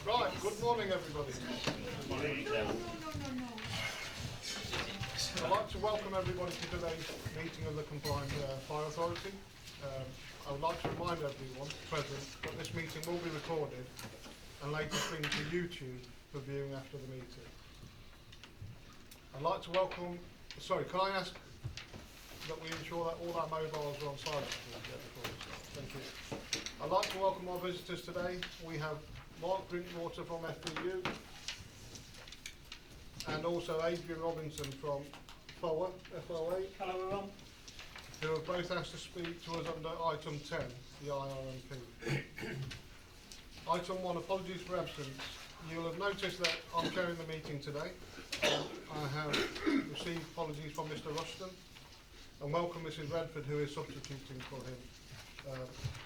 Right, good morning everybody. Good morning. I'd like to welcome everybody to today's meeting of the Combined Fire Authority. I would like to remind everyone present that this meeting will be recorded and later streamed to YouTube for viewing after the meeting. I'd like to welcome, can I ask that we ensure that all our mobiles are on silent before we start? Thank you. I'd like to welcome our visitors today. We have Mark Drinkwater from FBU and also Adrian Robinson from FOA, Hello everyone. who have both asked to speak to us under item 10, the IRMP. Item 1, apologies for absence. You'll have noticed that I'm chairing the meeting today. I have received apologies from Mr. Rushton and welcome Mrs. Redford, who is substituting for him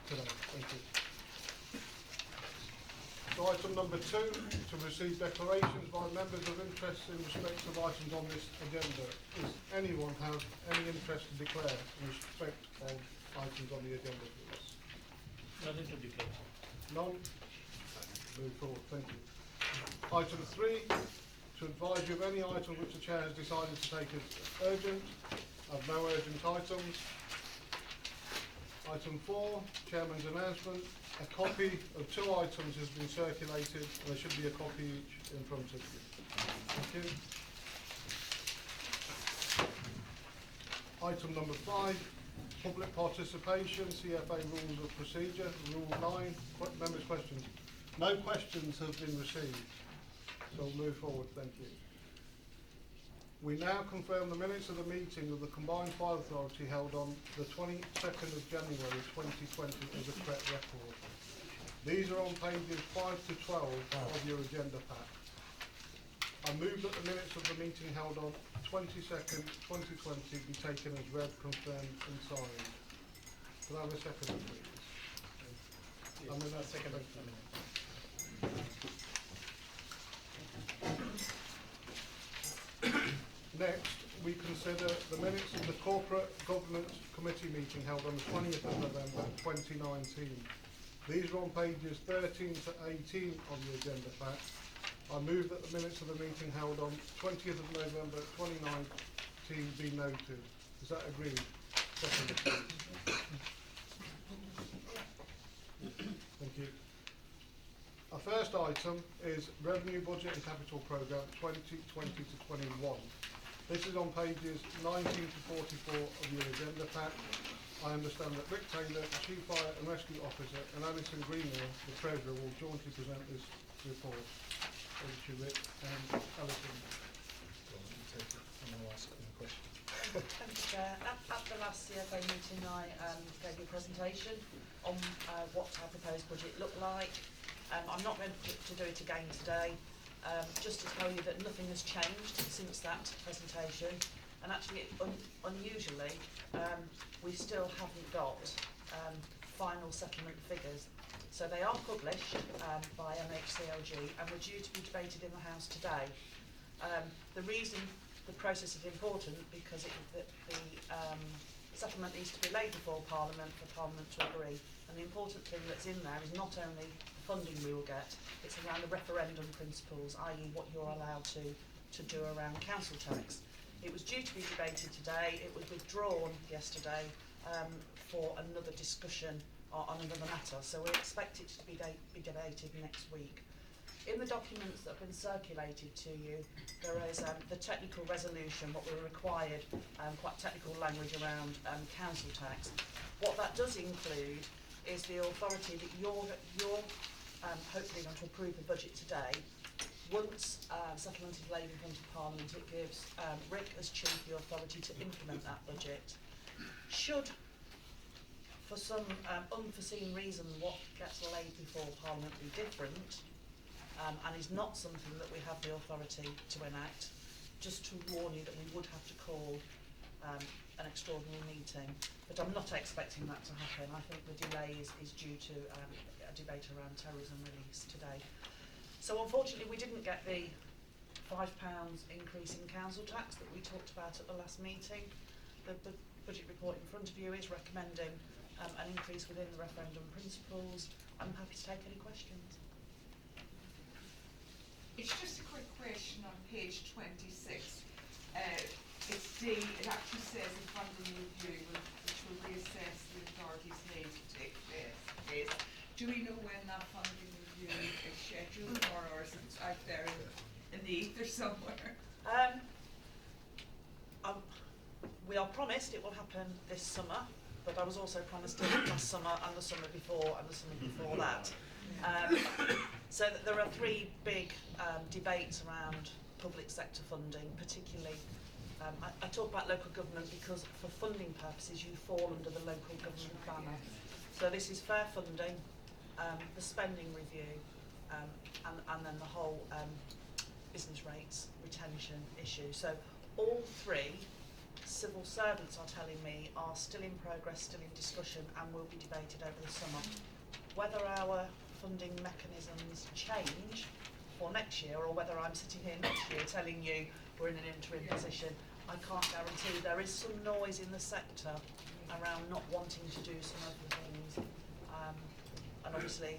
today. Thank you. So item number 2, to receive declarations by members of interest in respect of items on this agenda. Does anyone have any interest to declare in respect of items on the agenda, please? Nothing to declare. None? Move forward, thank you. Item 3, to advise you of any item which the Chair has decided to take as urgent. I have no urgent items. Item 4, Chairman's announcement. A copy of 2 items has been circulated and there should be a copy each in front of you. Thank you. Item number 5, public participation, CFA rules of procedure, rule 9, members' questions. No questions have been received, so we'll move forward, thank you. We now confirm the minutes of the meeting of the Combined Fire Authority held on the 22nd of January 2020 as a correct record. These are on pages 5 to 12 of your agenda pack. I move that the minutes of the meeting held on 22nd 2020 be taken as read, confirmed and signed. Can I have a second, please? Yes, I'm in that second. Next, we consider the minutes of the Corporate Governance Committee meeting held on the 20th of November 2019. These are on pages 13 to 18 of the agenda pack. I move that the minutes of the meeting held on 20th of November 2019 be noted. Is that agreed? Second, please. Thank you. Our first item is Revenue Budget and Capital Programme 2020 to 21. This is on pages 19 to 44 of your agenda pack. I understand that Rick Taylor, the Chief Fire and Rescue Officer, and Alison Greenhill, the Treasurer, will jointly present this report. Over to you, Rick and Alison. I'm going to ask them a question. Thank you, Chair. At the last CFA meeting, I gave you a presentation on what our proposed budget looked like. I'm not going to do it again today. Just to tell you that nothing has changed since that presentation, and actually unusually we still haven't got final settlement figures. So they are published by MHCLG and were due to be debated in the House today. The reason the process is important because the settlement needs to be laid before Parliament for Parliament to agree, and the important thing that's in there is not only funding we will get, it's around the referendum principles, i.e. what you're allowed to do around council tax. It was due to be debated today, it was withdrawn yesterday for another discussion on another matter, so we expect it to be debated next week. In the documents that have been circulated to you, there is the technical resolution, what we're required, quite technical language around council tax. What that does include is the authority that you're hopefully going to approve the budget today. Once settlement is laid in front of Parliament, it gives Rick as Chief the authority to implement that budget. Should, for some unforeseen reason, what gets laid before Parliament be different, and is not something that we have the authority to enact, just to warn you that we would have to call an extraordinary meeting. But I'm not expecting that to happen. I think the delay is due to a debate around terrorism release today. So unfortunately we didn't get the £5 increase in council tax that we talked about at the last meeting. The budget report in front of you is recommending an increase within the referendum principles. I'm happy to take any questions. It's just a quick question on page 26. It's D, it actually says a funding review which will reassess the authority's need to take place. Do we know when that funding review is scheduled, or is it out there in the ether somewhere? We are promised it will happen this summer, but I was also promised it last summer and the summer before and the summer before that. So there are three big debates around public sector funding, particularly. I talk about local government because for funding purposes you fall under the local government banner. So this is fair funding, the spending review, and then the whole business rates retention issue. So all three civil servants are telling me are still in progress, still in discussion, and will be debated over the summer. Whether our funding mechanisms change for next year, or whether I'm sitting here next year telling you we're in an interim position, I can't guarantee. There is some noise in the sector around not wanting to do some of the things, and obviously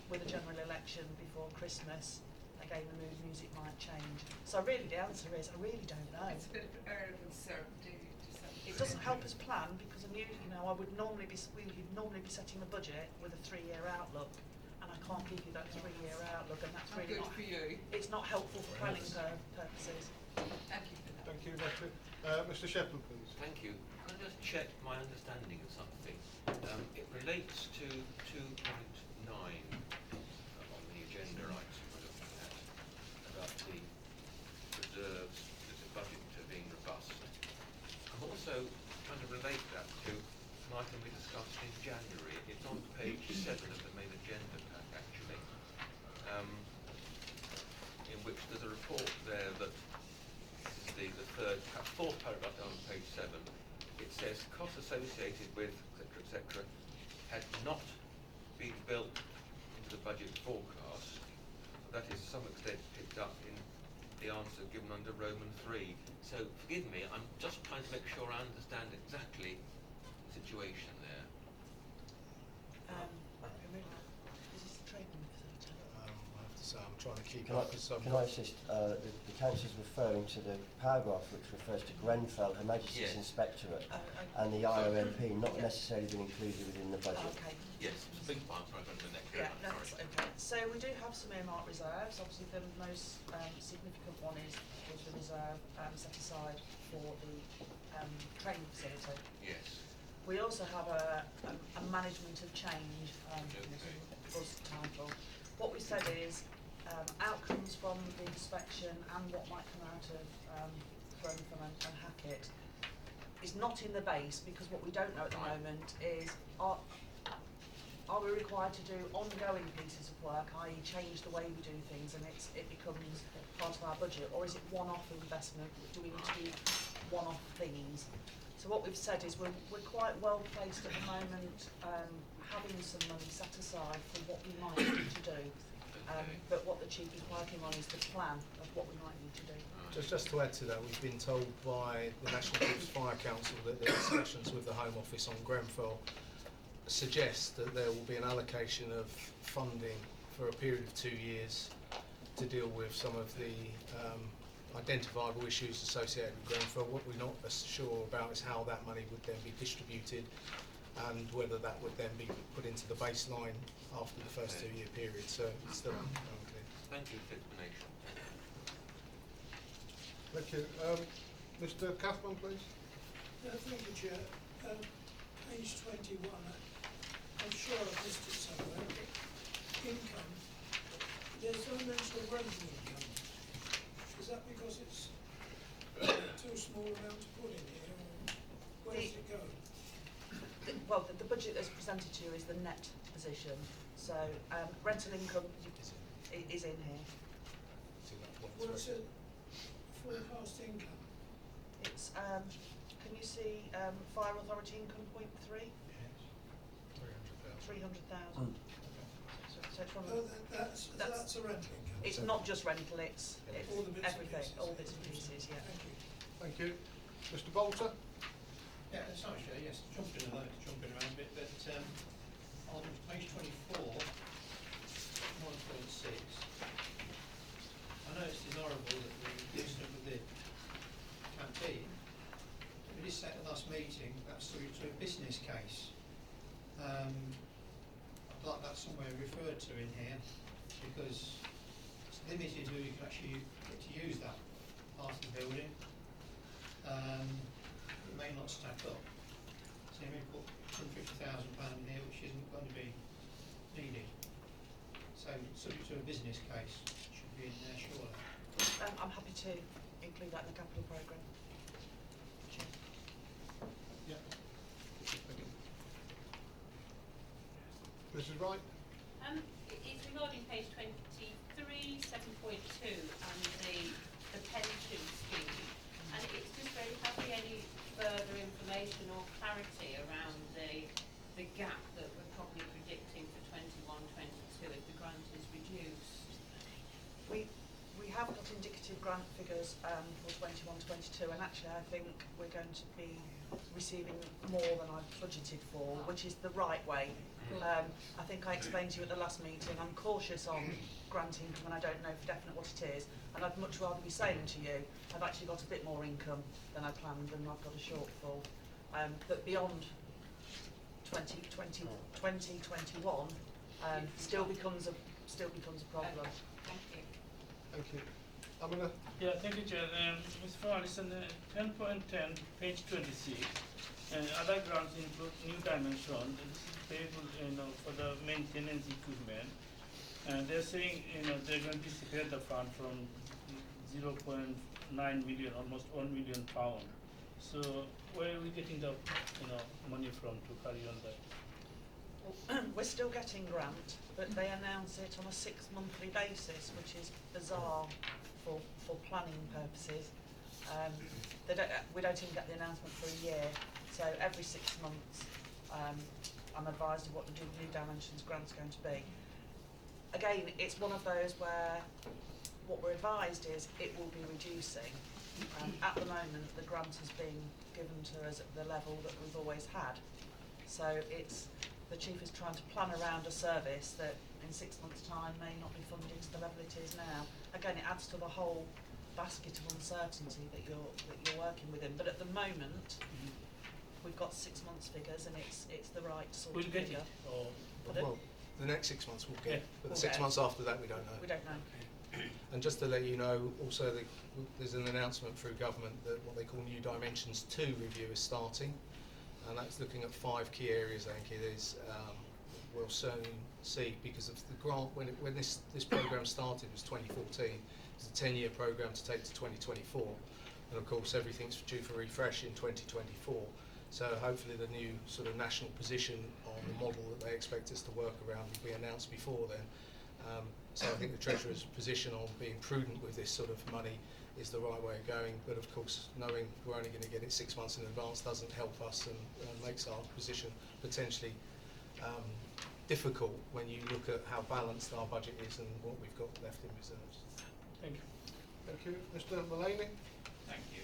with a general election before Christmas, again the mood music might change. So really the answer is I really don't know. It's a bit of air of uncertainty to some It doesn't help us plan because we would normally be setting a budget with a 3-year outlook, and I can't give you that 3-year outlook, and that's Not really good not. for you. It's not helpful for planning purposes. Thank you for that. Thank you, Becky. Mr Shepherd, please. Thank you. Can I just check my understanding of something? It relates to 2.9 on the agenda item we're looking at, about the reserves as a budget to being robust. I'm also trying to relate that to an item we discussed in January. It's on page 7 of the main agenda pack, actually, in which there's a report there that this is the fourth paragraph down on page 7. It says costs associated with etc. had not been built into the budget forecast. That is to some extent picked up in the answer given under Roman 3. So forgive me, I'm just trying to make sure I understand exactly the situation there. Is this the training facility? I have to say, I'm trying to keep Can I, up with some. can I assist? The councillor is referring to the paragraph which refers to Grenfell, Her Majesty's Yes. Inspectorate, Okay. and the IOMP not necessarily been included within the budget. Okay. Yes, it's a big one. Sorry, I'm going to the next Yeah, one. no, that's okay. So we do have some earmarked reserves. Obviously, the most significant one is the reserve set aside for the training facility. Yes. We also have a management of change Okay. was title. What we said is outcomes from the inspection and what might come out of Grenfell and Hackett is not in the base, because what we don't know at the moment is are we required to do ongoing pieces of work, i.e. change the way we do things and it becomes part of our budget, or is it one-off investment? Do we need to do one-off things? So what we've said is we're quite well placed at the moment, having some money set aside for what we might need to do. But what the Chief is working on is the plan of what we might need to do. Just to add to that, we've been told by the National Corps Fire Council that the discussions with the Home Office on Grenfell suggest that there will be an allocation of funding for a period of 2 years to deal with some of the identifiable issues associated with Grenfell. What we're not sure about is how that money would then be distributed and whether that would then be put into the baseline after the first 2 year period. So it's still unclear. Thank you for the explanation. Thank you. Mr Kathman, please. Thank you, Chair. Page 21, I'm sure I've missed it somewhere. Income. There's no mention of rental income. Is that because it's too small amount to put in here, or where does it go? The budget that's presented to you is the net position. So rental income is in here. Well, it said forecast income. It's can you see fire authority income point 3? 300,000. So it's from That's a rental income. it's not just rental, it's All the bits and everything, pieces. all bits and pieces, yeah. Thank you. Thank you. Mr Bolter. Yeah, sorry, Chair, yes, jumping around a bit, but on page 24, 1.6, horrible that the incident with the canteen, we did say at the last meeting, that's through to a business case. I'd like that somewhere referred to in here, because it's limited who you can actually get to use that part of the building. It may not stack up. So you may put £150,000 in here, which isn't going to be needed. So, subject to a business case, should be in there surely. I'm happy to include that in the capital programme. Yeah. Okay. Mrs. Wright? It's regarding page 23, 7.2 and the pension scheme. And it's just very, have we any further information or clarity around the gap that we're probably predicting for 21-22 if the grant is reduced? We have got indicative grant figures for 21-22, and actually I think we're going to be receiving more than I've budgeted for, which is the right way. I think I explained to you at the last meeting, I'm cautious on grant income and I don't know for definite what it is, and I'd much rather be saying to you, I've actually got a bit more income than I planned and I've got a shortfall. But beyond 2021, still becomes a problem. Thank you. Thank you. I'm going to... Yeah, thank you, Chair. Ms. Ferguson, 10.10, page 26. Other grants include new dimension. This is payable, for the maintenance equipment. They're saying, they're going to spare the fund from 0.9 million, almost £1 million. So where are we getting the, money from to carry on that? We're still getting grant, but they announce it on a 6-monthly basis, which is bizarre for planning purposes. We don't even get the announcement for a year, so every 6 months I'm advised of what the new dimensions grant's going to be. Again, it's one of those where what we're advised is it will be reducing. At the moment, the grant is being given to us at the level that we've always had. So the Chief is trying to plan around a service that in 6 months' time may not be funded to the level it is now. Again, it adds to the whole basket of uncertainty that you're working within. But at the moment, we've got 6 months figures, and it's the right sort of We'll get figure. it. Or Well, the next 6 months we'll get, but the We'll 6 get. months after that we don't know. We don't know. And just to let you know, also there's an announcement through government that what they call New Dimensions 2 review is starting, and that's looking at 5 key areas. I think it is. We'll soon see, because of the grant, when this programme started, it was 2014. It's a 10-year programme to take to 2024, and of course everything's due for refresh in 2024. So hopefully the new sort of national position on the model that they expect us to work around will be announced before then. So I think the Treasurer's position on being prudent with this sort of money is the right way of going, but of course knowing we're only going to get it 6 months in advance doesn't help us, and makes our position potentially difficult when you look at how balanced our budget is and what we've got left in reserves. thank you. Thank you. Mr. Mulaney? Thank you.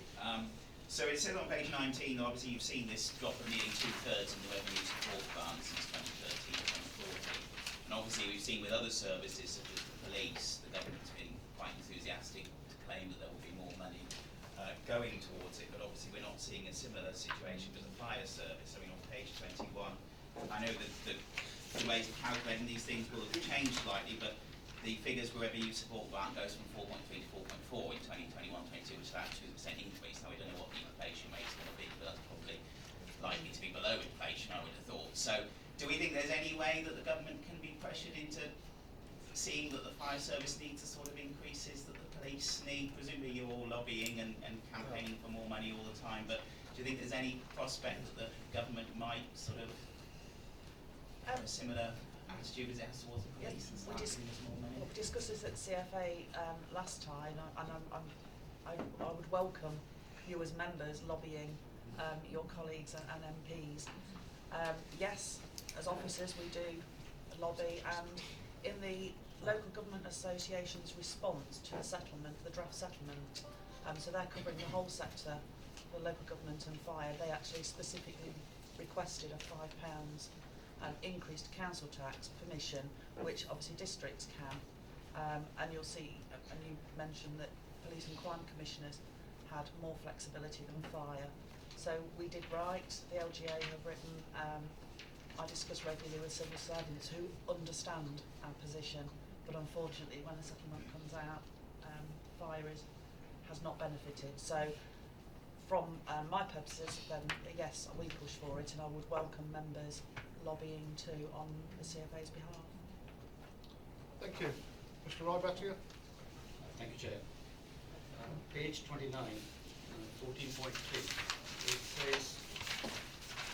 So it says on page 19, obviously you've seen this drop of nearly 2/3 in the revenue support fund since 2013 2014. And obviously we've seen with other services such as the police, the government's been quite enthusiastic to claim that there will be more money going towards it, but obviously we're not seeing a similar situation with the fire service. I mean, on page 21, I know that the ways of calculating these things will have changed slightly, but the figures for revenue support grant goes from 4.3 to 4.4 in 2021-22, which is about a 2% increase. Now we don't know what the inflation rate is going to be, but that's probably likely to be below inflation, I would have thought. So do we think there's any way that the government can be pressured into seeing that the fire service needs the sort of increases that the police need? Presumably you're all lobbying and campaigning for more money all the time, but do you think there's any prospect that the government might sort of have a similar attitude as it has towards the police and start giving us more money? We discussed this at CFA last time, and I would welcome you as members lobbying your colleagues and MPs. Yes, as officers we do lobby, and in the local government association's response to the settlement, the draft settlement, so they're covering the whole sector, the local government and fire, they actually specifically requested a £5 increased council tax permission, which obviously districts can, and you'll see, and you mentioned that police and crime commissioners had more flexibility than fire. So we did right. The LGA have written, I discuss regularly with civil servants who understand our position, but unfortunately when the settlement comes out, fire has not benefited. So from my purposes, then yes, we push for it, and I would welcome members lobbying too on the CFA's behalf. Thank you. Mr. Rybattier? Thank you, Chair. Page 29, 14.3, it says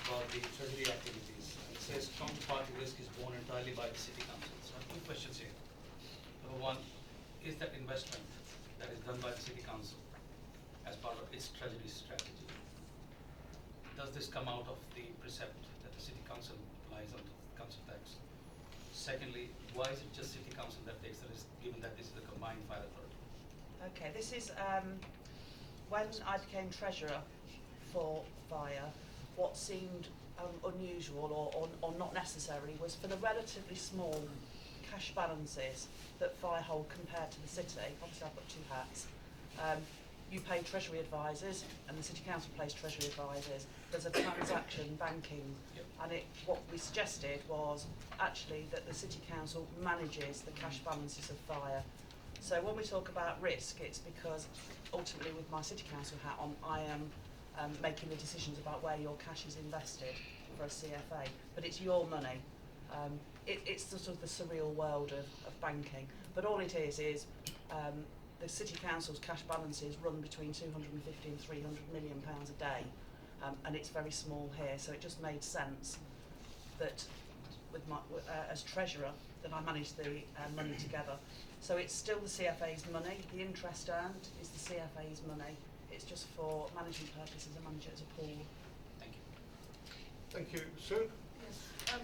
about the treasury activities. It says counterparty risk is borne entirely by the City Council. So I have two questions here. Number one, is that investment that is done by the City Council as part of its treasury strategy, does this come out of the precept that the City Council lies on the council tax? Secondly, why is it just City Council that takes the risk, given that this is a combined fire authority? Okay, this is when I became treasurer for fire, what seemed unusual or not necessary was for the relatively small cash balances that fire hold compared to the city. Obviously I've got two hats. You pay treasury advisors and the City Council pays treasury advisors. There's a transaction banking, and what we suggested was actually that the City Council manages the cash balances of fire. So when we talk about risk, it's because ultimately with my City Council hat on, I am making the decisions about where your cash is invested for a CFA, but it's your money. It's the sort of the surreal world of banking, but all it is the City Council's cash balances run between 250 and 300 million pounds a day, and it's very small here, so it just made sense that with my as treasurer that I manage the money together. So it's still the CFA's money. The interest earned is the CFA's money. It's just for management purposes. I manage it as a pool. Thank you. Thank you. Sue? Yes,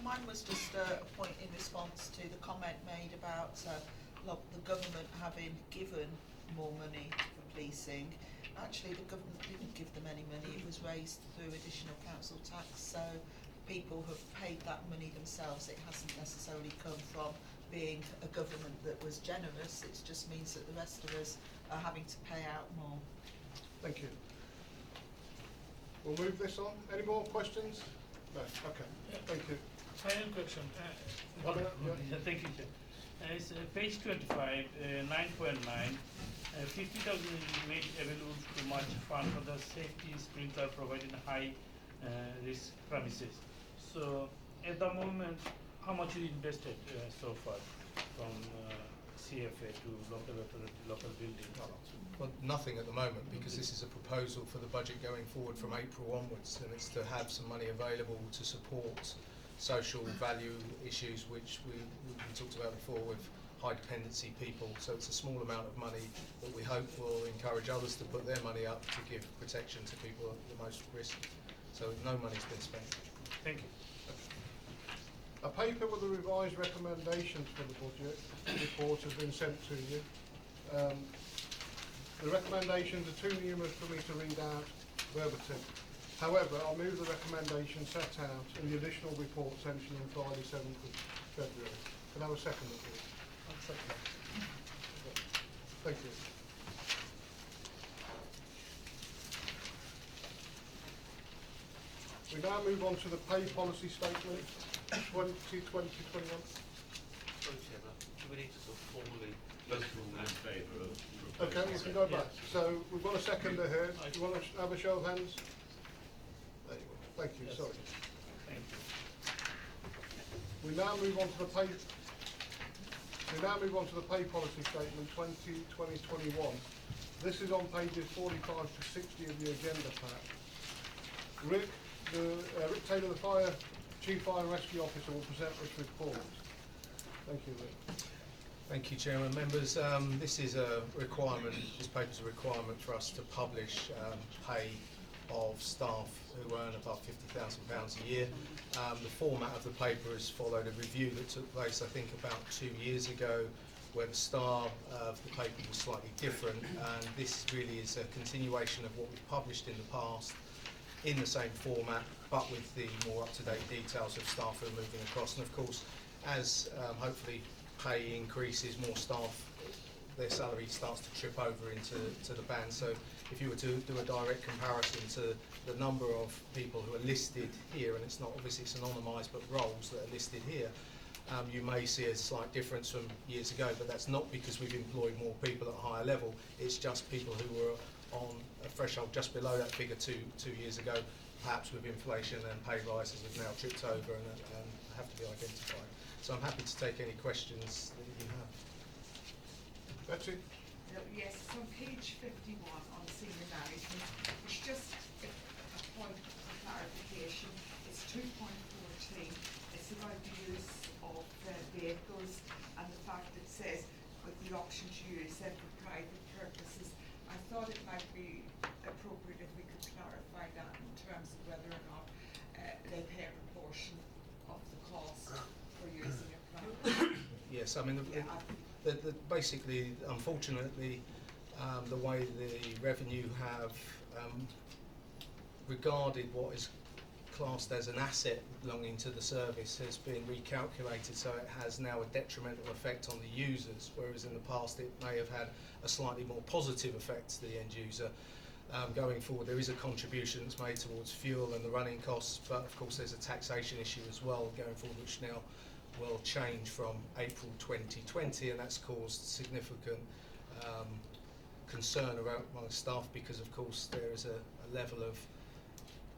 mine was just a point in response to the comment made about the government having given more money for policing. Actually, the government didn't give them any money. It was raised through additional council tax, so people have paid that money themselves. It hasn't necessarily come from being a government that was generous. It just means that the rest of us are having to pay out more. Thank you. We'll move this on. Any more questions? No. Okay. Thank you. Final question. Thank you, Chair. It's page 25, 9.9. 50,000 is made available to match fund for the safety sprinkler provided in high risk premises. So at the moment, how much is invested so far from CFA to local authority, local building? Well, nothing at the moment, because this is a proposal for the budget going forward from April onwards, and it's to have some money available to support social value issues which we talked about before with high dependency people. So it's a small amount of money that we hope will encourage others to put their money up to give protection to people at the most risk. So no money's been spent. Thank you. A paper with the revised recommendations for the budget report has been sent to you. The recommendations are too numerous for me to read out verbatim. However, I'll move the recommendations set out in the additional report section on Friday 7th of February. Can I have a second, please? I'll second that. Thank you. We now move on to the pay policy statement 2020-21. Sorry, Chair, but do we need to sort of formally vote on that? In favour of Okay, we can go back. So we've got a seconder here. Do you want to have a show of hands? There you go. Thank you. Sorry. Thank you. We now move on to the pay. We now move on to the pay policy statement 2020-21. This is on pages 45 to 60 of the agenda pack. Rick Taylor, the Chief Fire and Rescue Officer, will present this report. Thank you, Rick. Thank you, Chairman. Members, this is a requirement, this paper is a requirement for us to publish pay of staff who earn above £50,000 a year. The format of the paper has followed a review that took place, I think, about 2 years ago, where the style of the paper was slightly different, and this really is a continuation of what we've published in the past in the same format, but with the more up-to-date details of staff who are moving across. And of course, as hopefully pay increases, more staff their salary starts to trip over into the band. So if you were to do a direct comparison to the number of people who are listed here, and it's not obviously it's anonymised, but roles that are listed here, you may see a slight difference from years ago, but that's not because we've employed more people at a higher level. It's just people who were on a threshold just below that figure two years ago, perhaps with inflation and pay rises have now tripped over and have to be identified. So I'm happy to take any questions that you have. Betsy? Yes, it's on page 51 on senior management. It's just a point of clarification. It's 2.14. It's about the use of vehicles and the fact it says with the option to use them for private purposes. I thought it might be appropriate if we could clarify that in terms of whether or not they pay a proportion of the cost for using a private. Yes, I mean, basically, unfortunately, the way the revenue have regarded what is classed as an asset belonging to the service has been recalculated, so it has now a detrimental effect on the users, whereas in the past it may have had a slightly more positive effect to the end user. Going forward, there is a contribution that's made towards fuel and the running costs, but of course there's a taxation issue as well going forward, which now will change from April 2020, and that's caused significant concern among staff because, of course, there is a level of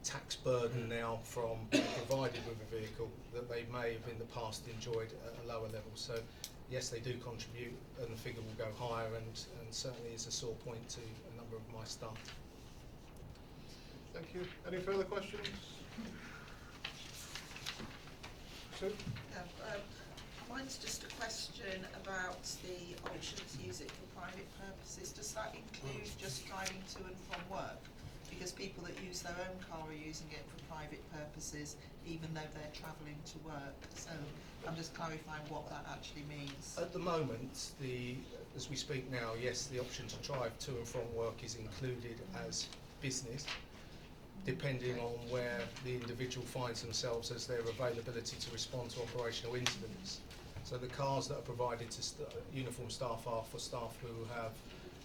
tax burden now from being provided with a vehicle that they may have in the past enjoyed at a lower level. So yes, they do contribute and the figure will go higher, and certainly is a sore point to a number of my staff. Thank you. Any further questions? Sue? Mine's just a question about the option to use it for private purposes. Does that include just driving to and from work? Because people that use their own car are using it for private purposes, even though they're travelling to work. So I'm just clarifying what that actually means. At the moment, as we speak now, yes, the option to drive to and from work is included as business, depending on where the individual finds themselves as their availability to respond to operational incidents. So the cars that are provided to uniform staff are for staff who have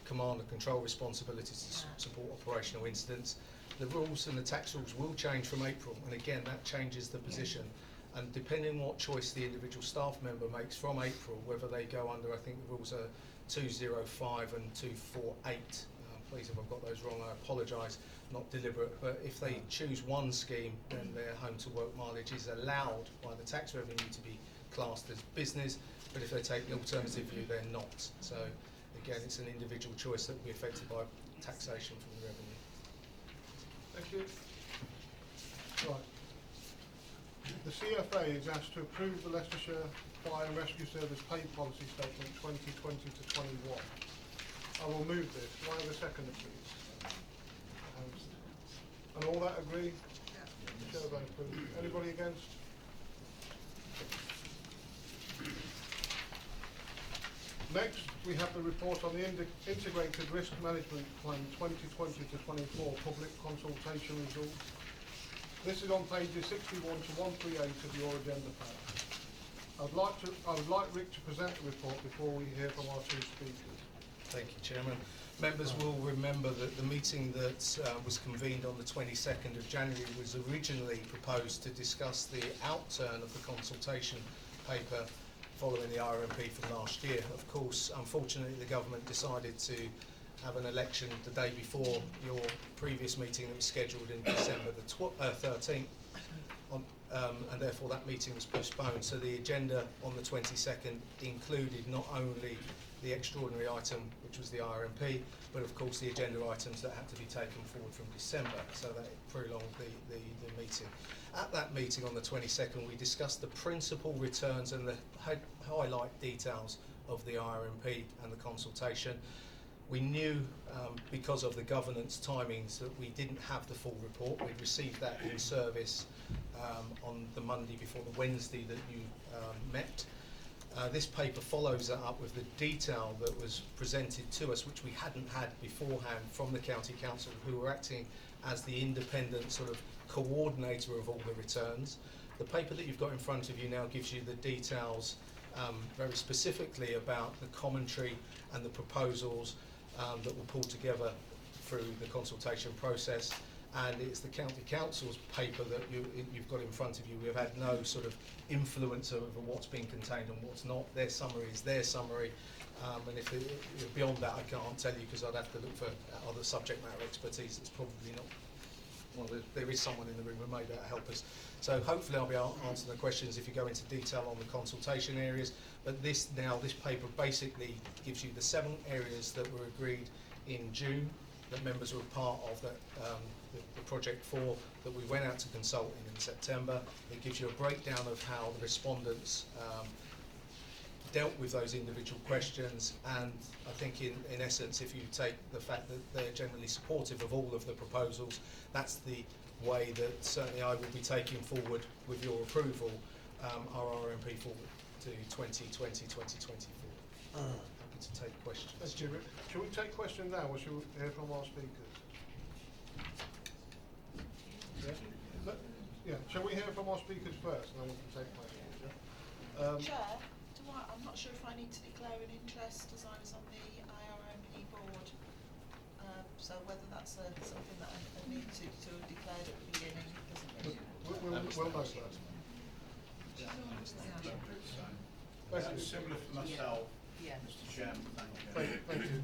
command and control responsibilities to support operational incidents. The rules and the tax rules will change from April, and again that changes the position. And depending on what choice the individual staff member makes from April, whether they go under, I think the rules are 205 and 248. Please, if I've got those wrong, I apologise, not deliberate. But if they choose one scheme, then their home to work mileage is allowed by the tax revenue to be classed as business. But if they take the alternative view, they're not. So again, it's an individual choice that will be affected by taxation from the revenue. Thank you. Right. The CFA is asked to approve the Leicestershire Fire and Rescue Service Pay Policy Statement 2020 to 21. I will move this. Do I have a seconder, please? And all that agree? Yeah. Show of hands, please. Anybody against? Next, we have the report on the Integrated Risk Management Plan 2020 to 24 public consultation results. This is on pages 61 to 138 of your agenda pack. I would like Rick to present the report before we hear from our two speakers. Thank you, Chairman. Members will remember that the meeting that was convened on the 22nd of January was originally proposed to discuss the outturn of the consultation paper following the RMP from last year. Of course, unfortunately, the government decided to have an election the day before your previous meeting that was scheduled in December the 13th, and therefore that meeting was postponed. So the agenda on the 22nd included not only the extraordinary item, which was the RMP, but of course the agenda items that had to be taken forward from December, so that prolonged the meeting. At that meeting on the 22nd, we discussed the principal returns and the highlight details of the RMP and the consultation. We knew, because of the governance timings, that we didn't have the full report. We'd received that in service on the Monday before the Wednesday that you met. This paper follows that up with the detail that was presented to us, which we hadn't had beforehand from the County Council, who were acting as the independent sort of coordinator of all the returns. The paper that you've got in front of you now gives you the details very specifically about the commentary and the proposals that were pulled together through the consultation process. And it's the County Council's paper that you've got in front of you. We've had no sort of influence over what's been contained and what's not. Their summary is their summary. And if beyond that, I can't tell you because I'd have to look for other subject matter expertise. It's probably not. Well, there is someone in the room who may be able to help us. So hopefully I'll be able to answer the questions if you go into detail on the consultation areas. But this paper basically gives you the 7 areas that were agreed in June that members were part of, that the project 4 that we went out to consult in September. It gives you a breakdown of how the respondents dealt with those individual questions, and I think in essence, if you take the fact that they're generally supportive of all of the proposals, that's the way that certainly I will be taking forward with your approval our RMP forward to 2020-2024. Happy to take questions. Shall we take questions now, or shall we hear from our speakers? Yeah. Shall we hear from our speakers first, and then we can take questions? Yeah? Chair, I'm not sure if I need to declare an interest as I was on the IRMP board. So whether that's something that I need to have declared at the beginning, doesn't really. We'll know that. That's similar for myself, Mr. Chairman. Thank you. Thank you.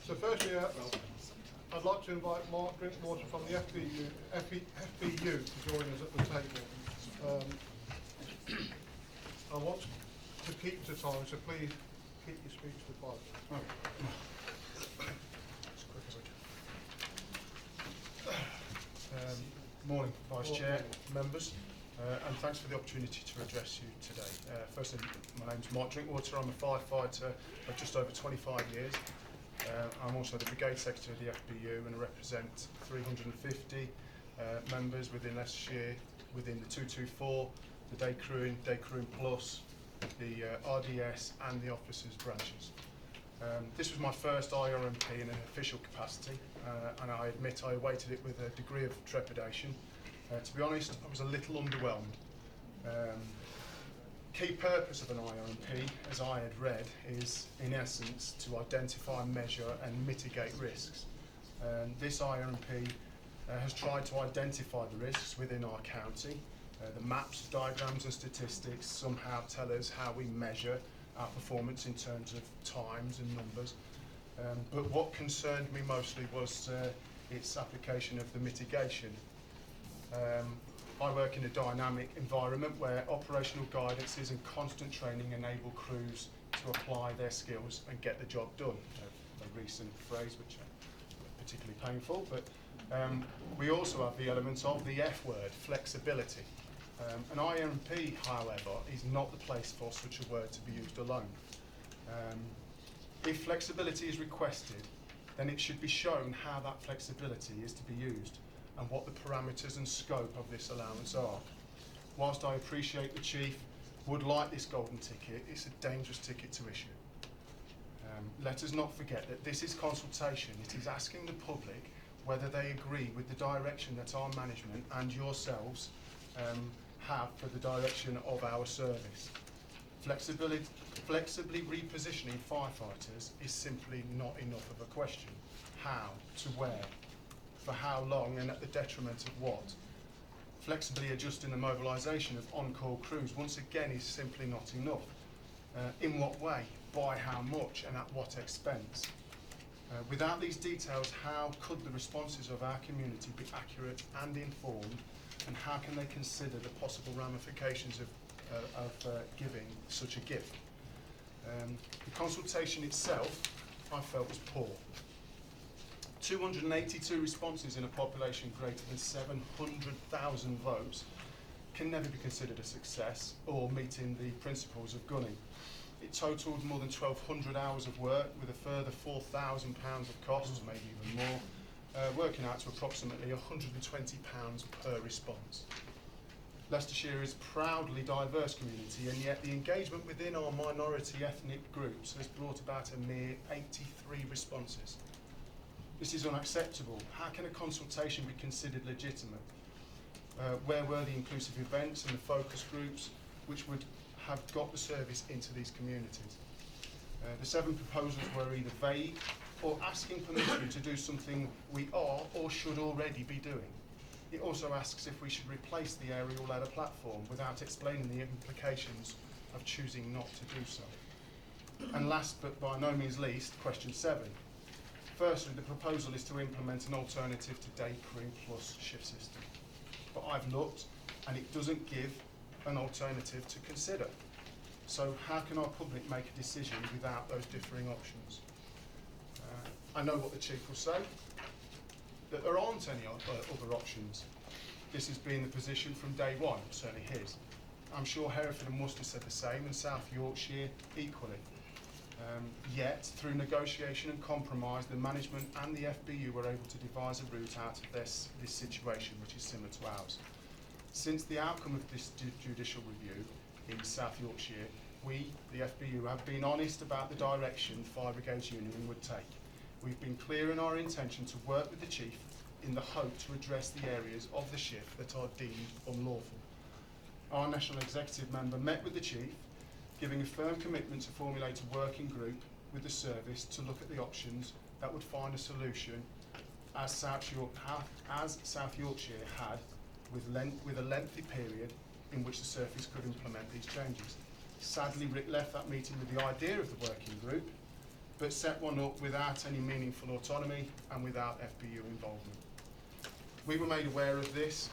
So firstly, I'd like to invite Mark Drinkwater from the FBU to join us at the table. I want to keep to time, so please keep your speech to 5 minutes. As quick as I can. Morning, Vice Chair, members, and thanks for the opportunity to address you today. Firstly, my name's Mark Drinkwater. I'm a firefighter of just over 25 years. I'm also the Brigade Secretary of the FBU and I represent 350 members within Leicestershire, within the 224, the day crewing plus, the RDS and the officers' branches. This was my first IRMP in an official capacity, and I admit I awaited it with a degree of trepidation. To be honest, I was a little underwhelmed. Key purpose of an IRMP, as I had read, is in essence to identify, measure and mitigate risks. This IRMP has tried to identify the risks within our county. The maps, diagrams and statistics somehow tell us how we measure our performance in terms of times and numbers. But what concerned me mostly was its application of the mitigation. I work in a dynamic environment where operational guidances and constant training enable crews to apply their skills and get the job done. A recent phrase which is particularly painful, but we also have the elements of the F word, flexibility. An IRMP, however, is not the place for such a word to be used alone. If flexibility is requested, then it should be shown how that flexibility is to be used and what the parameters and scope of this allowance are. Whilst I appreciate the Chief would like this golden ticket, it's a dangerous ticket to issue. Let us not forget that this is consultation. It is asking the public whether they agree with the direction that our management and yourselves have for the direction of our service. Flexibly repositioning firefighters is simply not enough of a question. How, to where, for how long and at the detriment of what? Flexibly adjusting the mobilisation of on-call crews once again is simply not enough. In what way, by how much and at what expense? Without these details, how could the responses of our community be accurate and informed, and how can they consider the possible ramifications of giving such a gift? The consultation itself, I felt, was poor. 282 responses in a population greater than 700,000 votes can never be considered a success or meeting the principles of gunning. It totalled more than 1,200 hours of work with a further £4,000 of costs, maybe even more, working out to approximately £120 per response. Leicestershire is a proudly diverse community, and yet the engagement within our minority ethnic groups has brought about a mere 83 responses. This is unacceptable. How can a consultation be considered legitimate? Where were the inclusive events and the focus groups which would have got the service into these communities. The 7 proposals were either vague or asking permission to do something we are or should already be doing. It also asks if we should replace the aerial ladder platform without explaining the implications of choosing not to do so. And last but by no means least, question 7. Firstly, the proposal is to implement an alternative to day crew plus shift system. But I've looked and it doesn't give an alternative to consider. So how can our public make a decision without those differing options? I know what the Chief will say, that there aren't any other options. This has been the position from day one, certainly his. I'm sure Hereford and Worcester said the same, and South Yorkshire equally. Yet, through negotiation and compromise, the management and the FBU were able to devise a route out of this situation, which is similar to ours. Since the outcome of this judicial review in South Yorkshire, we, the FBU, have been honest about the direction Fire Brigades Union would take. We've been clear in our intention to work with the Chief in the hope to address the areas of the shift that are deemed unlawful. Our National Executive member met with the Chief, giving a firm commitment to formulate a working group with the service to look at the options that would find a solution as South Yorkshire had with a lengthy period in which the service could implement these changes. Sadly, Rick left that meeting with the idea of the working group, but set one up without any meaningful autonomy and without FBU involvement. We were made aware of this.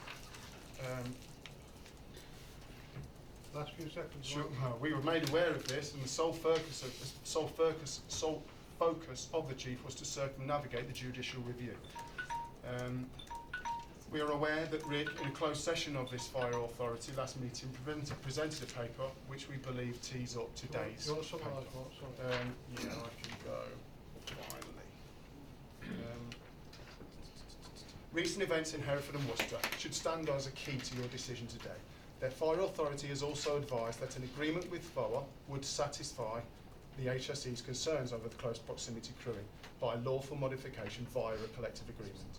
Last few seconds. Sure, we were made aware of this, and the sole focus of the Chief was to circumnavigate the judicial review. We are aware that Rick, in a closed session of this fire authority last meeting, presented a paper which we believe tees up today's You want to paper. summarise what? Sorry. Yeah, I can go finally. Recent events in Hereford and Worcester should stand as a key to your decision today. Their fire authority has also advised that an agreement with FOA would satisfy the HSE's concerns over the close proximity crewing by lawful modification via a collective agreement.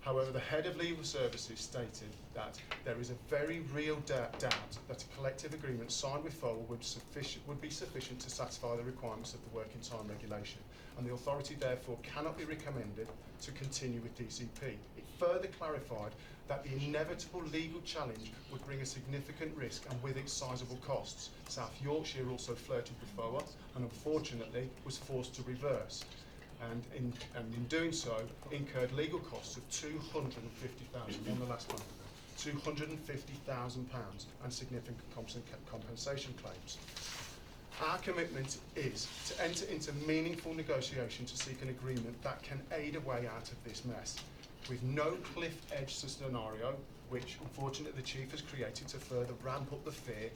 However, the head of legal services stated that there is a very real doubt that a collective agreement signed with FOA would be sufficient to satisfy the requirements of the working time regulation, and the authority therefore cannot be recommended to continue with DCP. It further clarified that the inevitable legal challenge would bring a significant risk and with it sizable costs. South Yorkshire also flirted with FOA and unfortunately was forced to reverse. And in doing so, incurred legal costs of £250,000 on the last one, £250,000 and significant compensation claims. Our commitment is to enter into meaningful negotiation to seek an agreement that can aid a way out of this mess, with no cliff edge scenario, which unfortunately the Chief has created to further ramp up the fear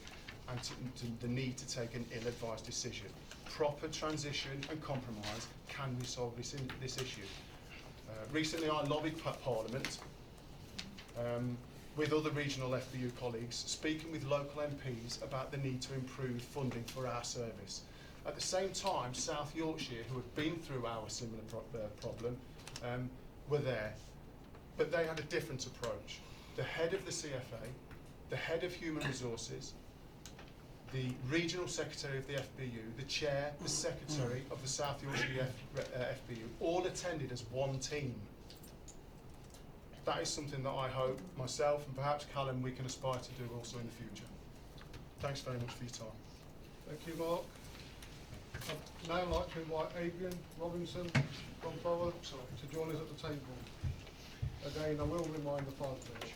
and to the need to take an ill-advised decision. Proper transition and compromise can resolve this issue. Recently I lobbied Parliament with other regional FBU colleagues, speaking with local MPs about the need to improve funding for our service. At the same time, South Yorkshire, who had been through our similar problem, were there, but they had a different approach. The head of the CFA, the head of Human Resources, the regional secretary of the FBU, the chair, the secretary of the South Yorkshire FBU, all attended as one team. That is something that I hope myself and perhaps Callum we can aspire to do also in the future. Thanks very much for your time. Thank you, Mark. I'd now like to invite Adrian Robinson from FOA to join us at the table. Again, I will remind the 5 minutes.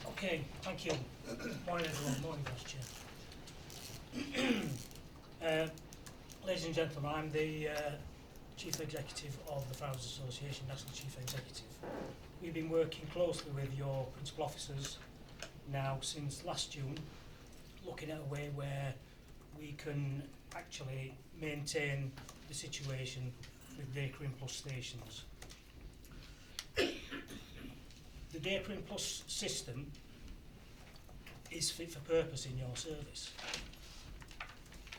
Okay, thank you. Morning everyone, morning Vice Chair. Ladies and gentlemen, I'm the Chief Executive of the Farmers Association, National Chief Executive. We've been working closely with your principal officers now since last June, looking at a way where we can actually maintain the situation with Day-Cream Plus stations. The Day-Cream Plus system is fit for purpose in your service.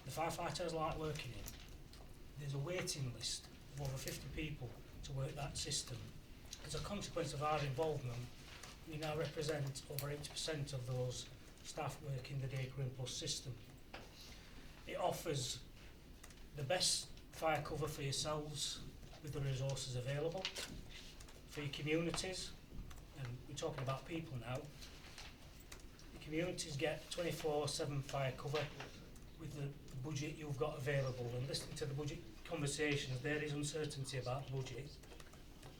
The firefighters like working in. There's a waiting list of over 50 people to work that system. As a consequence of our involvement, we now represent over 80% of those staff working the Day-Cream Plus system. It offers the best fire cover for yourselves with the resources available, for your communities, and we're talking about people now. The communities get 24/7 fire cover with the budget you've got available, and listening to the budget conversations, there is uncertainty about the budget,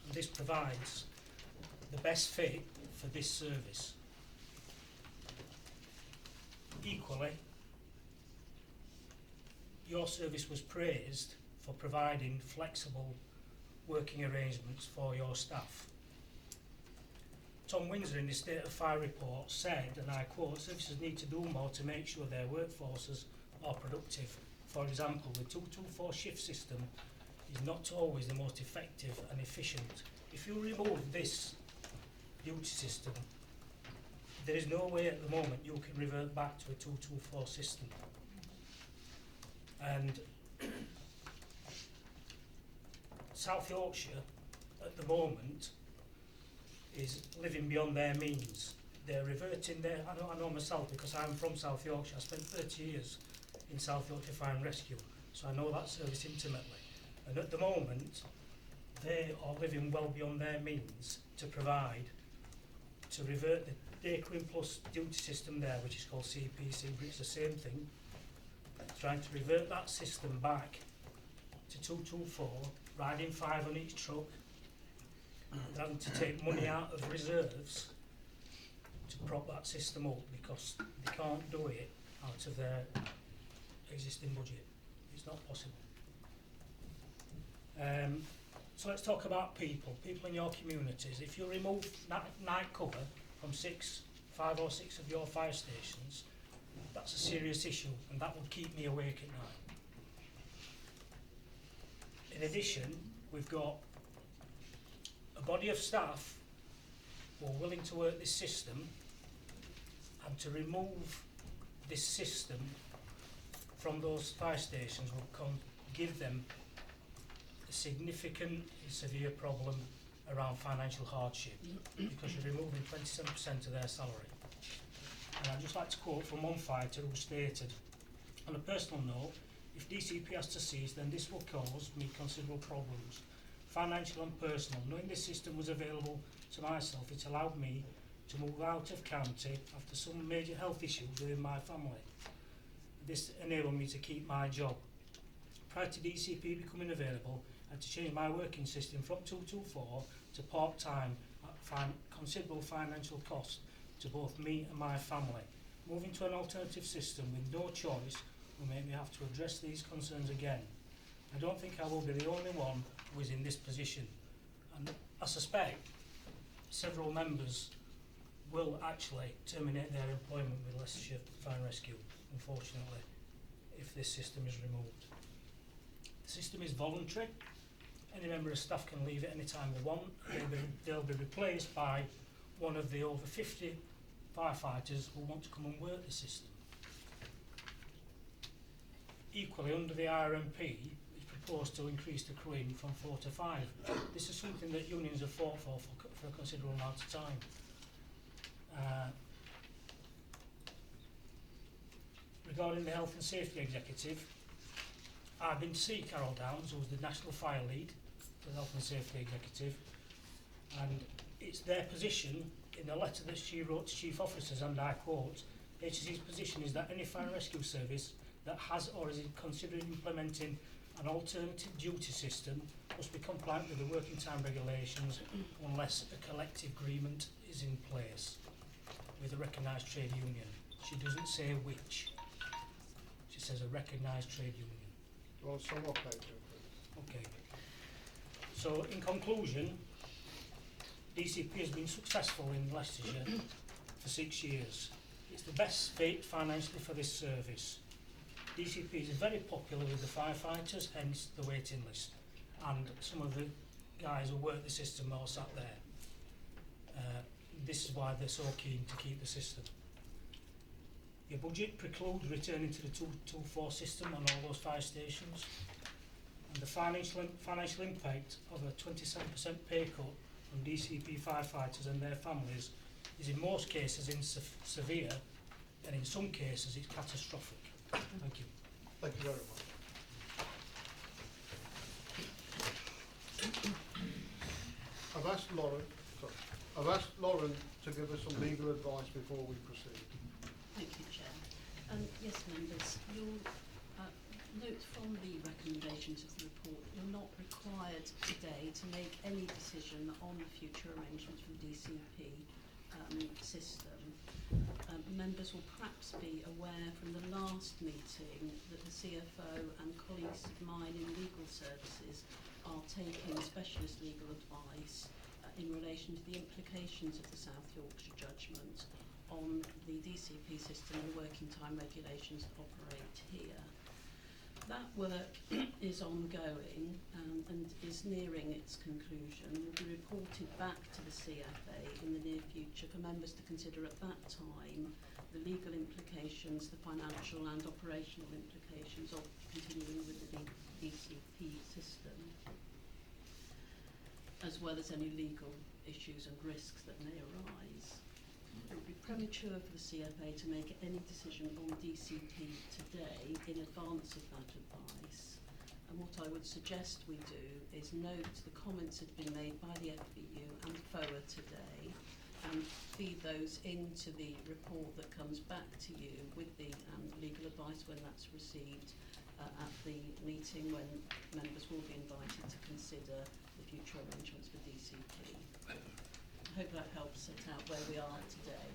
and this provides the best fit for this service. Equally, your service was praised for providing flexible working arrangements for your staff. Tom Windsor in the State of Fire report said, and I quote, services need to do more to make sure their workforces are productive. For example, the 224 shift system is not always the most effective and efficient. If you remove this duty system, there is no way at the moment you can revert back to a 224 system. And South Yorkshire at the moment is living beyond their means. They're reverting their, I know myself because I'm from South Yorkshire. I spent 30 years in South Yorkshire Fire and Rescue, so I know that service intimately. And at the moment, they are living well beyond their means to provide, to revert the Day Queen Plus duty system there, which is called CPC, but it's the same thing, trying to revert that system back to 224, riding 5 on each truck, and having to take money out of reserves to prop that system up because they can't do it out of their existing budget. It's not possible. So let's talk about people in your communities. If you remove night cover from 5 or 6 of your fire stations, that's a serious issue, and that will keep me awake at night. In addition, we've got a body of staff who are willing to work this system, and to remove this system from those fire stations will give them a significant and severe problem around financial hardship because you're removing 27% of their salary. And I'd just like to quote from one fighter who stated, on a personal note, if DCP has to cease, then this will cause me considerable problems, financial and personal. Knowing this system was available to myself, it allowed me to move out of county after some major health issues within my family. This enabled me to keep my job. Prior to DCP becoming available, I had to change my working system from 224 to part-time at considerable financial cost to both me and my family. Moving to an alternative system with no choice will make me have to address these concerns again. I don't think I will be the only one who is in this position, and I suspect several members will actually terminate their employment with Leicestershire Fire and Rescue, unfortunately, if this system is removed. The system is voluntary. Any member of staff can leave at any time they want. They'll be replaced by one of the over 50 firefighters who want to come and work the system. Equally, under the RMP, it's proposed to increase the crewing from 4 to 5. This is something that unions have fought for a considerable amount of time. Regarding the Health and Safety Executive, I've been to see Carol Downs, who's the National Fire Lead for the Health and Safety Executive, and it's their position in the letter that she wrote to Chief Officers, and I quote, HSE's position is that any fire and rescue service that has or is considering implementing an alternative duty system must be compliant with the working time regulations unless a collective agreement is in place with a recognised trade union. She doesn't say which. She says a recognised trade union. Do you want some more paper? Okay. So, in conclusion, DCP has been successful in Leicestershire for 6 years. It's the best fit financially for this service. DCP is very popular with the firefighters, hence the waiting list. And some of the guys who work the system are sat there. This is why they're so keen to keep the system. Your budget precludes returning to the 224 system on all those fire stations. And the financial impact of a 27% pay cut from DCP firefighters and their families is in most cases severe, and in some cases it's catastrophic. Thank you. Thank you very much. I've asked Lauren to give us some legal advice before we proceed. Thank you, Chair. Yes, members, you'll note from the recommendations of the report that you're not required today to make any decision on the future arrangements for the DCP system. Members will perhaps be aware from the last meeting that the CFO and colleagues of mine in legal services are taking specialist legal advice in relation to the implications of the South Yorkshire judgment on the DCP system and the working time regulations that operate here. That work is ongoing and is nearing its conclusion. Will be reported back to the CFA in the near future for members to consider at that time the legal implications, the financial and operational implications of continuing with the DCP system, as well as any legal issues and risks that may arise. It would be premature for the CFA to make any decision on DCP today in advance of that advice. And what I would suggest we do is note the comments that have been made by the FBU and FOA today and feed those into the report that comes back to you with the legal advice when that's received at the meeting when members will be invited to consider the future arrangements for DCP. I hope that helps set out where we are today.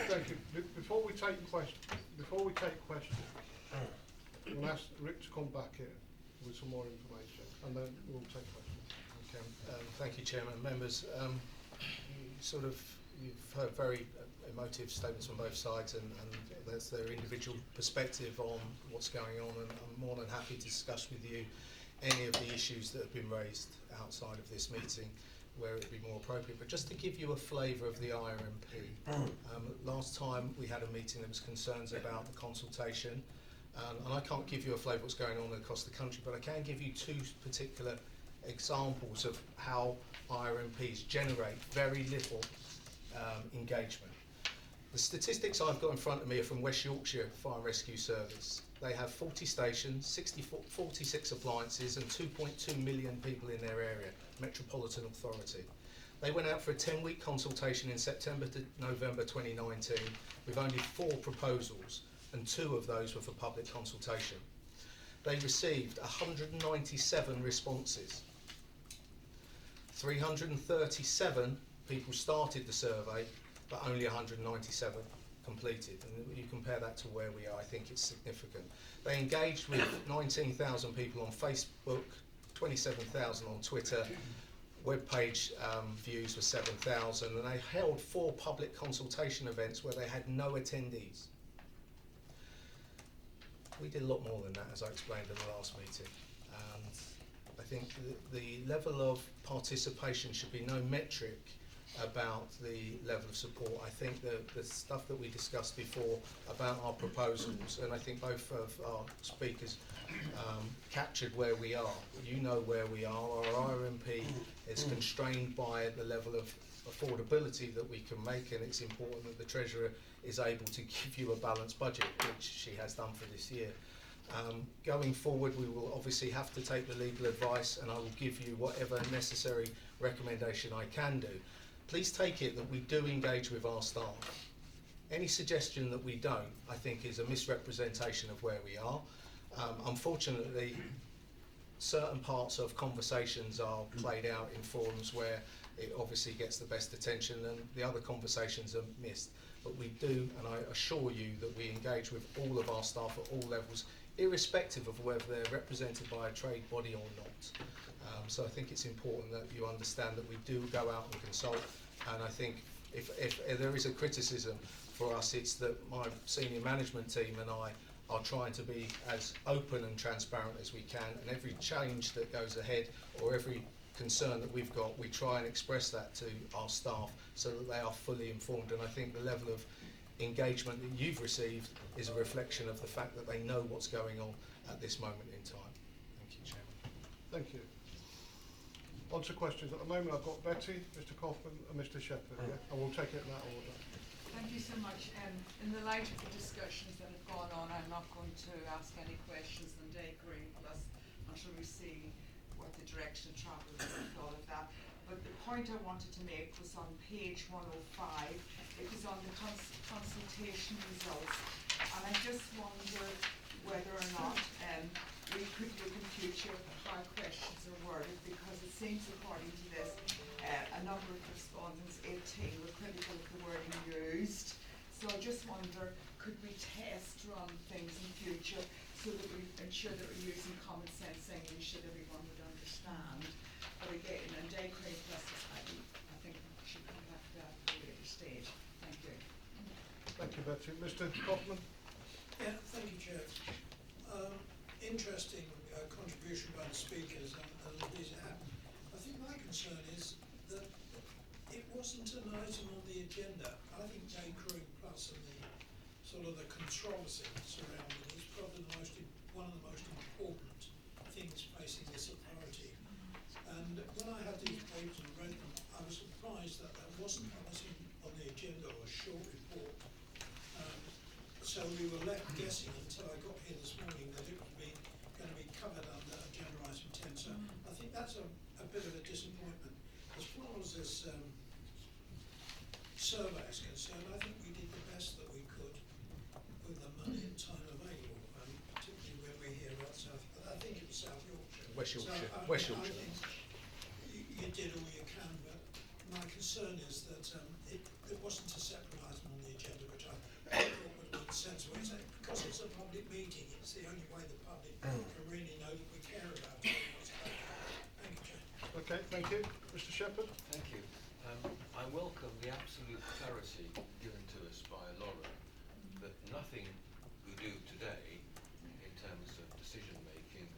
Thank you. Before we take questions, we'll ask Rick to come back here with some more information, and then we'll take questions. Okay. Thank you, Chairman. Members, you've heard very emotive statements from both sides, and that's their individual perspective on what's going on, and I'm more than happy to discuss with you any of the issues that have been raised outside of this meeting where it would be more appropriate. But just to give you a flavour of the IRMP, last time we had a meeting there was concerns about the consultation, and I can't give you a flavour of what's going on across the country, but I can give you two particular examples of how IRMPs generate very little engagement. The statistics I've got in front of me are from West Yorkshire Fire and Rescue Service. They have 40 stations, 46 appliances and 2.2 million people in their area, Metropolitan Authority. They went out for a 10-week consultation in September to November 2019 with only 4 proposals, and 2 of those were for public consultation. They received 197 responses. 337 people started the survey, but only 197 completed. And you compare that to where we are, I think it's significant. They engaged with 19,000 people on Facebook, 27,000 on Twitter, web page views were 7,000, and they held 4 public consultation events where they had no attendees. We did a lot more than that, as I explained in the last meeting. And I think the level of participation should be no metric about the level of support. I think the stuff that we discussed before about our proposals, and I think both of our speakers captured where we are. You know where we are. Our IRMP is constrained by the level of affordability that we can make, and it's important that the Treasurer is able to give you a balanced budget, which she has done for this year. Going forward, we will obviously have to take the legal advice, and I will give you whatever necessary recommendation I can do. Please take it that we do engage with our staff. Any suggestion that we don't, I think, is a misrepresentation of where we are. Unfortunately, certain parts of conversations are played out in forums where it obviously gets the best attention, and the other conversations are missed. But we do, and I assure you that we engage with all of our staff at all levels, irrespective of whether they're represented by a trade body or not. So I think it's important that you understand that we do go out and consult, and I think if there is a criticism for us, it's that my senior management team and I are trying to be as open and transparent as we can, and every change that goes ahead or every concern that we've got, we try and express that to our staff so that they are fully informed. And I think the level of engagement that you've received is a reflection of the fact that they know what's going on at this moment in time. Thank you, Chairman. Thank you. On to questions. At the moment I've got Betty, Mr Kaufman and Mr Shepherd, yeah? And we'll take it in that order. Thank you so much. In the light of the discussions that have gone on, I I'm not going to ask any questions on Day Green Plus until we see what the direction of travel is with all of that. But the point I wanted to make was on page 105. It was on the consultation results, and I just wonder whether or not we could look in future at how questions are worded, because it seems, according to this, a number of respondents, 18, were critical of the wording used. So I just wonder, could we test run things in future so that we ensure that we're using common sense English that everyone would understand? But again, and Day Green Plus, I think we should come back to that at a later stage. Thank you. Thank you, Betsy. Mr. Kaufman? Yeah, thank you, Chair. Interesting contribution by the speakers, and these happen. I think my concern is that it wasn't an item on the agenda. I think Day Green Plus and the sort of the controversy surrounding it is probably one of the most important things facing this authority. And when I had these papers and read them, I was surprised that there wasn't anything on the agenda or a short report. So we were left guessing until I got here this morning that it was going to be covered under agenda item 10. So I think that's a bit of a disappointment. As far as this survey is concerned, I think we did the best that we could with the money and time available, particularly when we're here at South. I think it was South Yorkshire. West Yorkshire. So, West Yorkshire. I think you did all you can, but my concern is that it wasn't a separate item on the agenda, which I thought would make sense. Because it's a public meeting, it's the only way the public can really know that we care about it. Thank you, Chair. Okay, thank you. Mr. Shepherd? Thank you. I welcome the absolute clarity given to us by Laura that nothing we do today in terms of decision making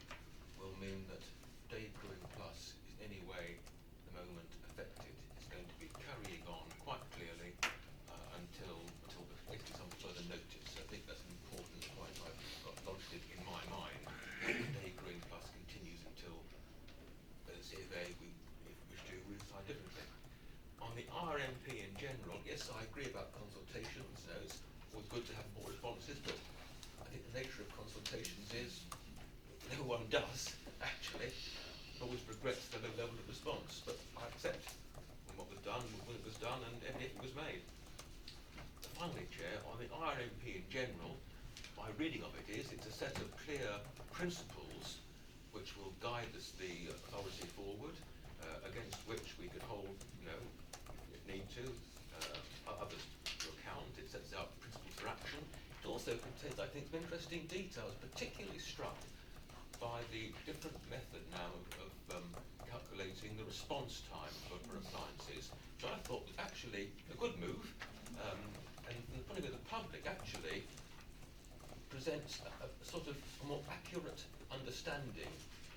will mean that Day Green Plus is in any way the moment affected. It's going to be carrying on quite clearly until basically some further notice. I think that's an important point. I've got lodged it in my mind. Day Green Plus continues until the CFA, if we wish to, we decide differently. On the RMP in general, yes, I agree about consultations. You know, it's always good to have more responses, but I think the nature of consultations is no one does, actually. Always regrets the low level of response, but I accept what was done, when it was done, and if it was made. Finally, Chair, on the RMP in general, my reading of it is it's a set of clear principles which will guide us, the authority forward, against which we could hold, you know, if need to, others to account. It sets out principles for action. It also contains, I think, some interesting details, particularly struck by the different method now of calculating the response time for appliances, which I thought was actually a good move, and from the point of view of the public actually presents a sort of a more accurate understanding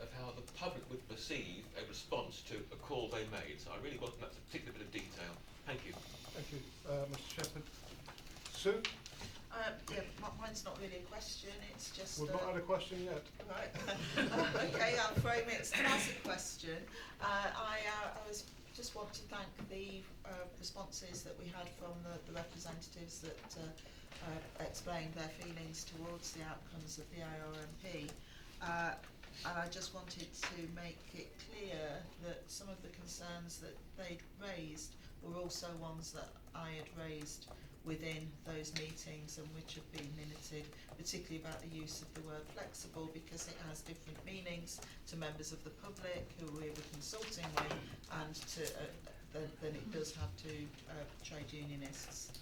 of how the public would perceive a response to a call they made. So I really welcome that particular bit of detail. Thank you. Thank you, Mr. Shepherd. Sue? Yeah, mine's not really a question, it's just... We've not had a question yet. Right. Okay, I'll frame it as a question. I just want to thank the responses that we had from the representatives that explained their feelings towards the outcomes of the IRMP. And I just wanted to make it clear that some of the concerns that they'd raised were also ones that I had raised within those meetings and which have been minuted, particularly about the use of the word flexible, because it has different meanings to members of the public who we were consulting with, and to than it does have to trade unionists.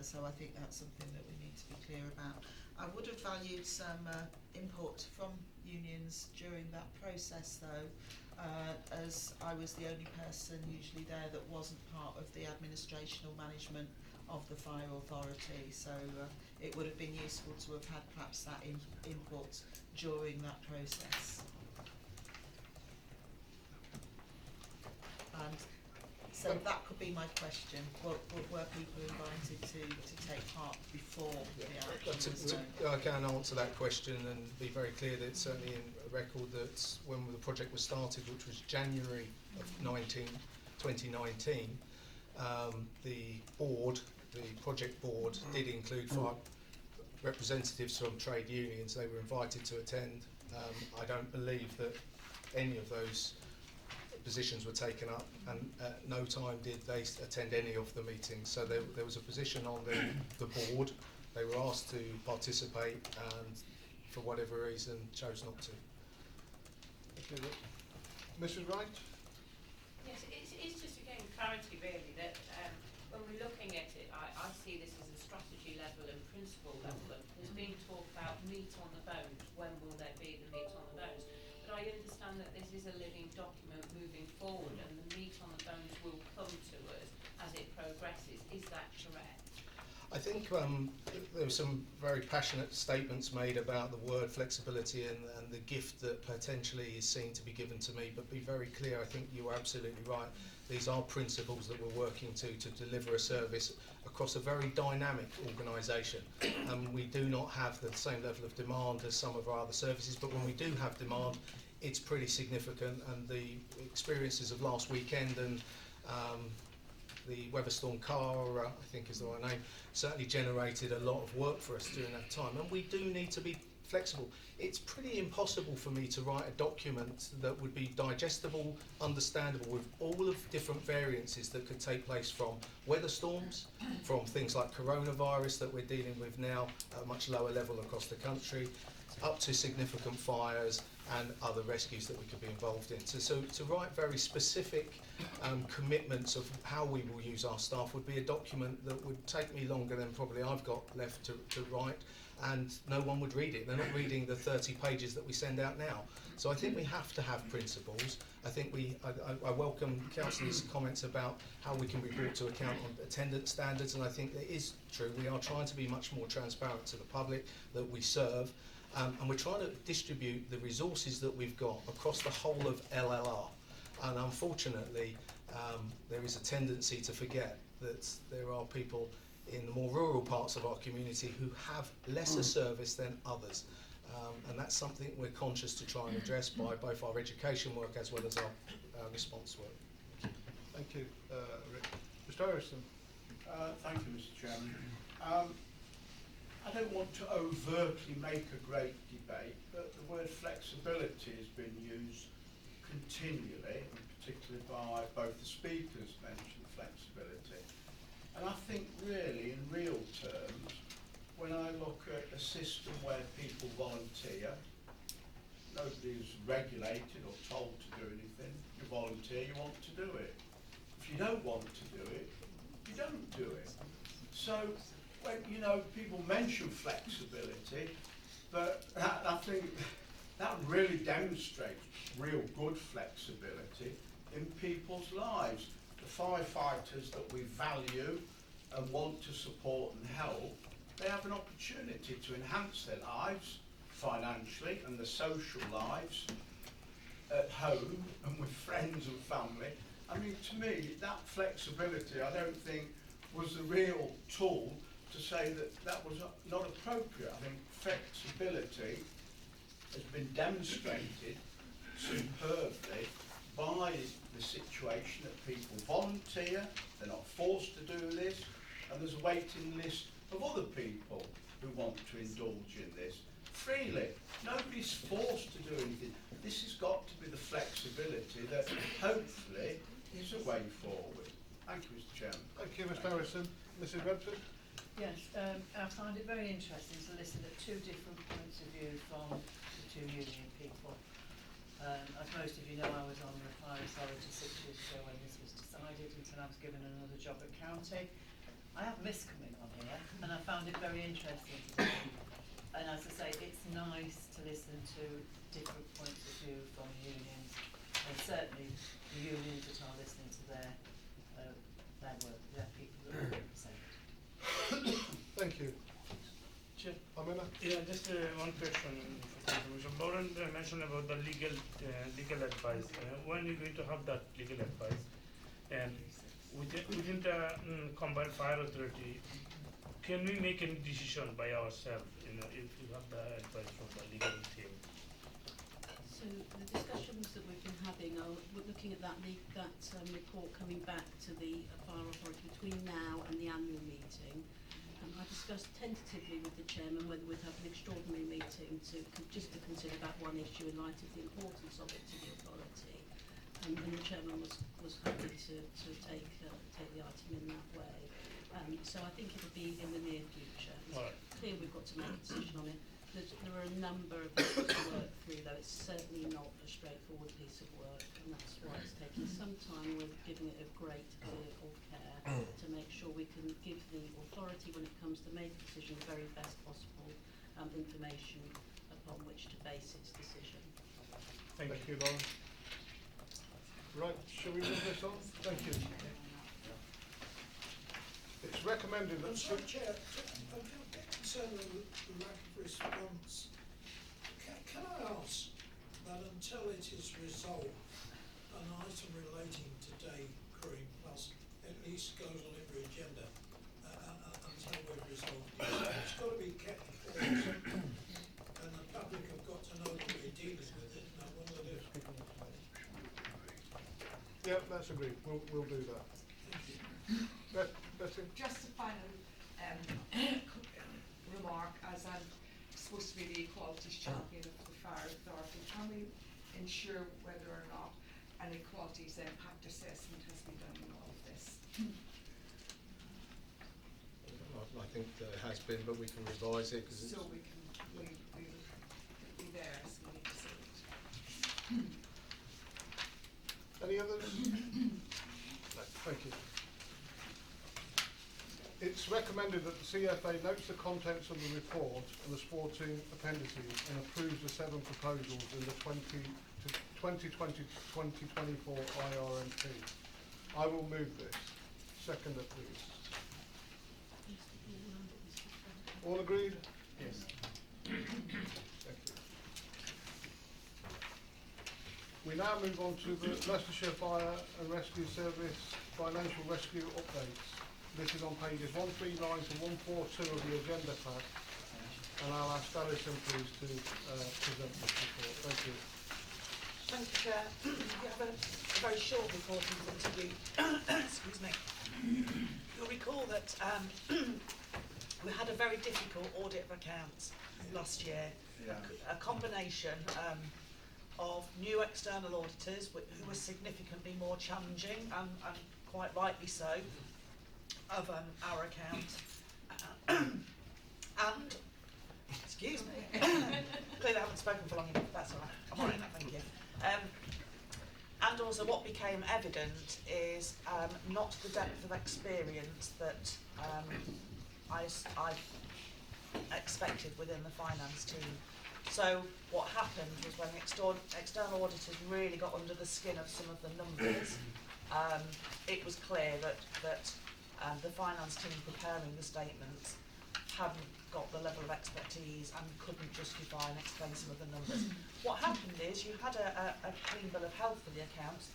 So I think that's something that we need to be clear about. I would have valued some input from unions during that process though, as I was the only person usually there that wasn't part of the administration or management of the fire authority, so it would have been useful to have had perhaps that input during that process. And so that could be my question. Were people invited to take part before the action was known? I can answer that question and be very clear that it's certainly in a record that when the project was started, which was January of 2019, the board, the project board, did include representatives from trade unions. They were invited to attend. I don't believe that any of those positions were taken up, and at no time did they attend any of the meetings. So there was a position on the board. They were asked to participate and for whatever reason chose not to. Okay, Mrs. Wright? Yes, it's just again clarity really that when we're looking at it, I see this as a strategy level and principle level. There's been talk about meat on the bones. When will there be the meat on the bones? But I understand that this is a living document moving forward, and the meat on the bones will come to us as it progresses. Is that correct? I think there were some very passionate statements made about the word flexibility and the gift that potentially is seen to be given to me, but be very clear, I think you are absolutely right. These are principles that we're working to deliver a service across a very dynamic organisation. We do not have the same level of demand as some of our other services, but when we do have demand, it's pretty significant, and the experiences of last weekend and the Weatherstorm Car, I think is the right name, certainly generated a lot of work for us during that time, and we do need to be flexible. It's pretty impossible for me to write a document that would be digestible, understandable, with all of different variances that could take place, from weather storms, from things like coronavirus that we're dealing with now at a much lower level across the country, up to significant fires and other rescues that we could be involved in. So to write very specific commitments of how we will use our staff would be a document that would take me longer than probably I've got left to write, and no one would read it. They're not reading the 30 pages that we send out now. So I think we have to have principles. I think I welcome Councillor's comments about how we can be brought to account on attendance standards, and I think it is true. We are trying to be much more transparent to the public that we serve. And we're trying to distribute the resources that we've got across the whole of LLR. And unfortunately, there is a tendency to forget that there are people in the more rural parts of our community who have lesser service than others. And that's something we're conscious to try and address by both our education work as well as our response work. Thank you, Rick. Mr. Harrison. Thank you, Mr. Chairman. I don't want to overtly make a great debate, but the word flexibility has been used continually, and particularly by both the speakers mentioned flexibility. And I think really, in real terms, when I look at a system where people volunteer, nobody is regulated or told to do anything. You volunteer, you want to do it. If you don't want to do it, you don't do it. So, when, people mention flexibility, but I think that really demonstrates real good flexibility in people's lives. The firefighters that we value and want to support and help, they have an opportunity to enhance their lives financially and their social lives at home and with friends and family. I mean, to me, that flexibility, I don't think, was the real tool to say that was not appropriate. I think flexibility has been demonstrated superbly by the situation that people volunteer, they're not forced to do this, and there's a waiting list of other people who want to indulge in this freely. Nobody's forced to do anything. This has got to be the flexibility that hopefully is a way forward. Thank you, Mr. Chairman. Thank you, Mr. Harrison. Mrs. Redford. Yes, I find it very interesting to listen to two different points of view from the two union people. As most of you know, I was on the Fire Authority 6 years ago when this was decided, until I was given another job at county. I have missed coming on here, and I found it very interesting today. And as I say, it's nice to listen to different points of view from unions, and certainly the unions that are listening to their work, their people that we represent. Thank you. Chair. Amina? Yeah, just one question. Lauren mentioned about the legal advice. When are you going to have that legal advice? And within the combined fire authority, can we make any decision by ourselves? If you have the advice from the legal team. So the discussions that we've been having are we're looking at that report coming back to the fire authority between now and the annual meeting, and I discussed tentatively with the chairman whether we'd have an extraordinary meeting just to consider that one issue in light of the importance of it to the authority. And the chairman was happy to take the item in that way. So I think it'll be in the near future. It's clear we've got to make a decision on it. There are a number of things to work through, though. It's certainly not a straightforward piece of work, and that's why it's taking some time. We're giving it a great deal of care to make sure we can give the authority, when it comes to make a decision, the very best possible information upon which to base its decision. Thank you, Lauren. Right, shall we move this on? Thank you. It's recommended that... I'm sorry, Chair, I'm a bit concerned with the lack of response. Can I ask that until it is resolved, an item relating to day cream plus at least goes on every agenda until we've resolved it? It's got to be kept before us, and the public have got to know that we're dealing with it, and what it is. Yeah, that's agreed. We'll do that. Betty? Just a final remark, as I'm supposed to be the equalities champion of the Fire Authority, can we ensure whether or not an equalities impact assessment has been done in all of this? I think that it has been, but we can revise it. So we will be there as we need to see it. Any others? No, thank you. It's recommended that the CFA notes the contents of the report and the sporting appendices and approves the 7 proposals in the 2020-2024 IRMP. I will move this. Seconder, please. All agreed? Yes. Thank you. We now move on to the Leicestershire Fire and Rescue Service financial rescue updates. This is on pages 139 to 142 of the agenda pack, and I'll ask Alison please to present this report. Thank you. Thank you, Chair. We have a very short report in front of you. Excuse me. You'll recall that we had a very difficult audit of accounts last year. Yeah. A combination of new external auditors who were significantly more challenging and quite rightly so of our accounts and excuse me clearly I haven't spoken for long enough, that's all right, I'm all right now, thank you. And also what became evident is not the depth of experience that I expected within the finance team. So what happened was when the external auditors really got under the skin of some of the numbers, it was clear that the finance team preparing the statements hadn't got the level of expertise and couldn't justify and explain some of the numbers. What happened is you had a clean bill of health for the accounts.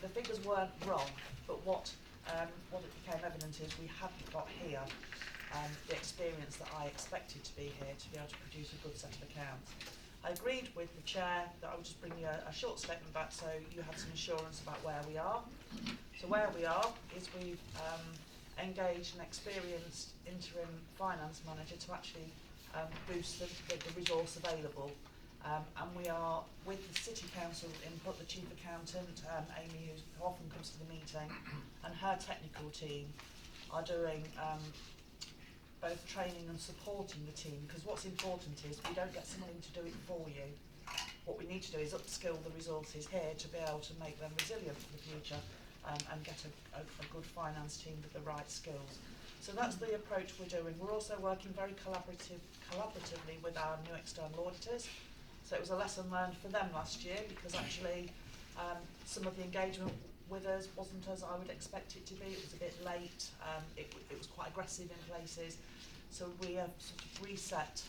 The figures weren't wrong, but what it became evident is we hadn't got here the experience that I expected to be here to be able to produce a good set of accounts. I agreed with the chair that I would just bring you a short statement back so you have some assurance about where we are. So where we are is we've engaged an experienced interim finance manager to actually boost the resource available. And we are, with the City Council input, the Chief Accountant, Amy, who often comes to the meeting, and her technical team are doing both training and supporting the team, because what's important is we don't get someone in to do it for you. What we need to do is upskill the resources here to be able to make them resilient for the future and get a good finance team with the right skills. So that's the approach we're doing. We're also working very collaboratively with our new external auditors. So it was a lesson learned for them last year, because actually some of the engagement with us wasn't as I would expect it to be. It was a bit late, it was quite aggressive in places. So we have sort of reset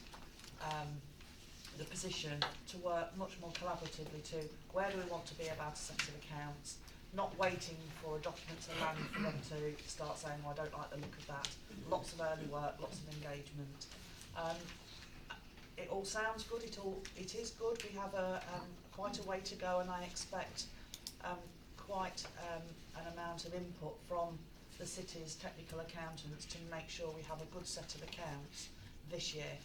the position to work much more collaboratively to where do we want to be about a set of accounts, not waiting for a document to land for them to start saying, well, I don't like the look of that. Lots of early work, lots of engagement. It all sounds good, it is good. We have quite a way to go, and I expect quite an amount of input from the city's technical accountants to make sure we have a good set of accounts this year.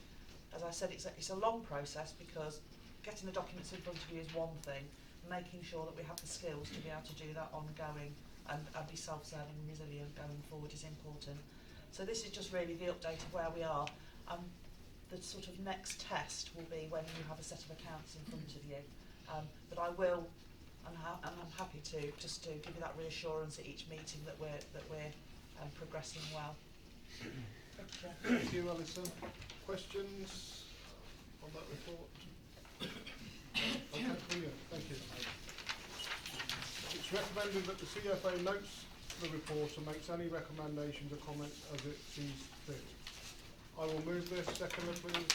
As I said, it's a long process because getting the documents in front of you is one thing, making sure that we have the skills to be able to do that ongoing and be self-serving and resilient going forward is important. So this is just really the update of where we are. The sort of next test will be when you have a set of accounts in front of you. But I will, and I'm happy to, just to give you that reassurance at each meeting that we're progressing well. Thank you, Alison. Questions on that report? Okay, brilliant. Thank you. It's recommended that the CFA notes the report and makes any recommendations or comments as it sees fit. I will move this. Seconder, please.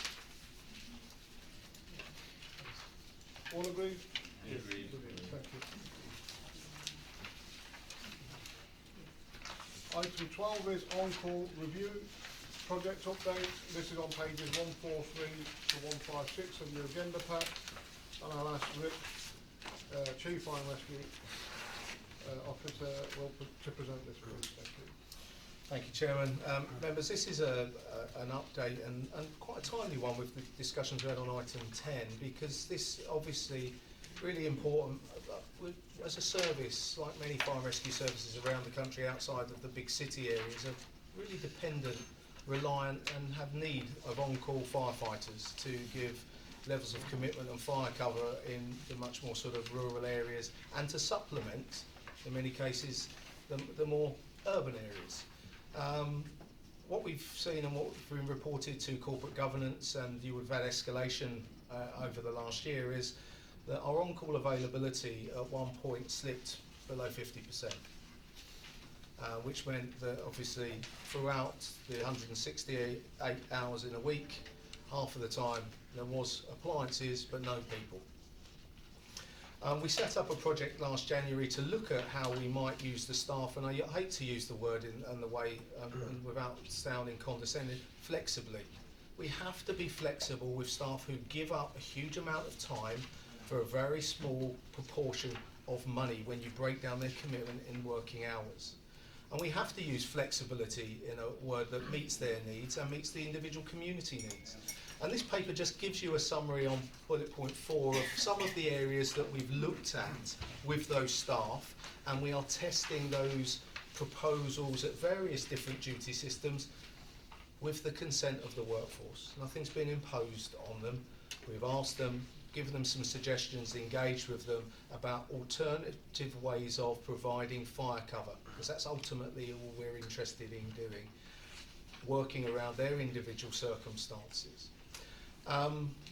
All agreed? Agreed. Brilliant. Thank you. Item 12 is on-call review. Project update. This is on pages 143 to 156 of your agenda pack. And I'll ask Rick, Chief Fire and Rescue Officer, to present this, please. Thank you. Thank you, Chairman. Members, this is an update and quite a timely one with the discussions we had on item 10, because this obviously really important. As a service, like many fire and rescue services around the country outside of the big city areas, are really dependent, reliant and have need of on-call firefighters to give levels of commitment and fire cover in the much more sort of rural areas, and to supplement, in many cases, the more urban areas. What we've seen and what we've been reported to corporate governance, and you would have had escalation over the last year, is that our on-call availability at one point slipped below 50%, which meant that obviously throughout the 168 hours in a week, half of the time there was appliances but no people. We set up a project last January to look at how we might use the staff, and I hate to use the word in the way, without sounding condescending, flexibly. We have to be flexible with staff who give up a huge amount of time for a very small proportion of money when you break down their commitment in working hours. And we have to use flexibility in a word that meets their needs and meets the individual community needs. And this paper just gives you a summary on bullet point 4 of some of the areas that we've looked at with those staff, and we are testing those proposals at various different duty systems with the consent of the workforce. Nothing's been imposed on them. We've asked them, given them some suggestions, engaged with them about alternative ways of providing fire cover, because that's ultimately all we're interested in doing, working around their individual circumstances.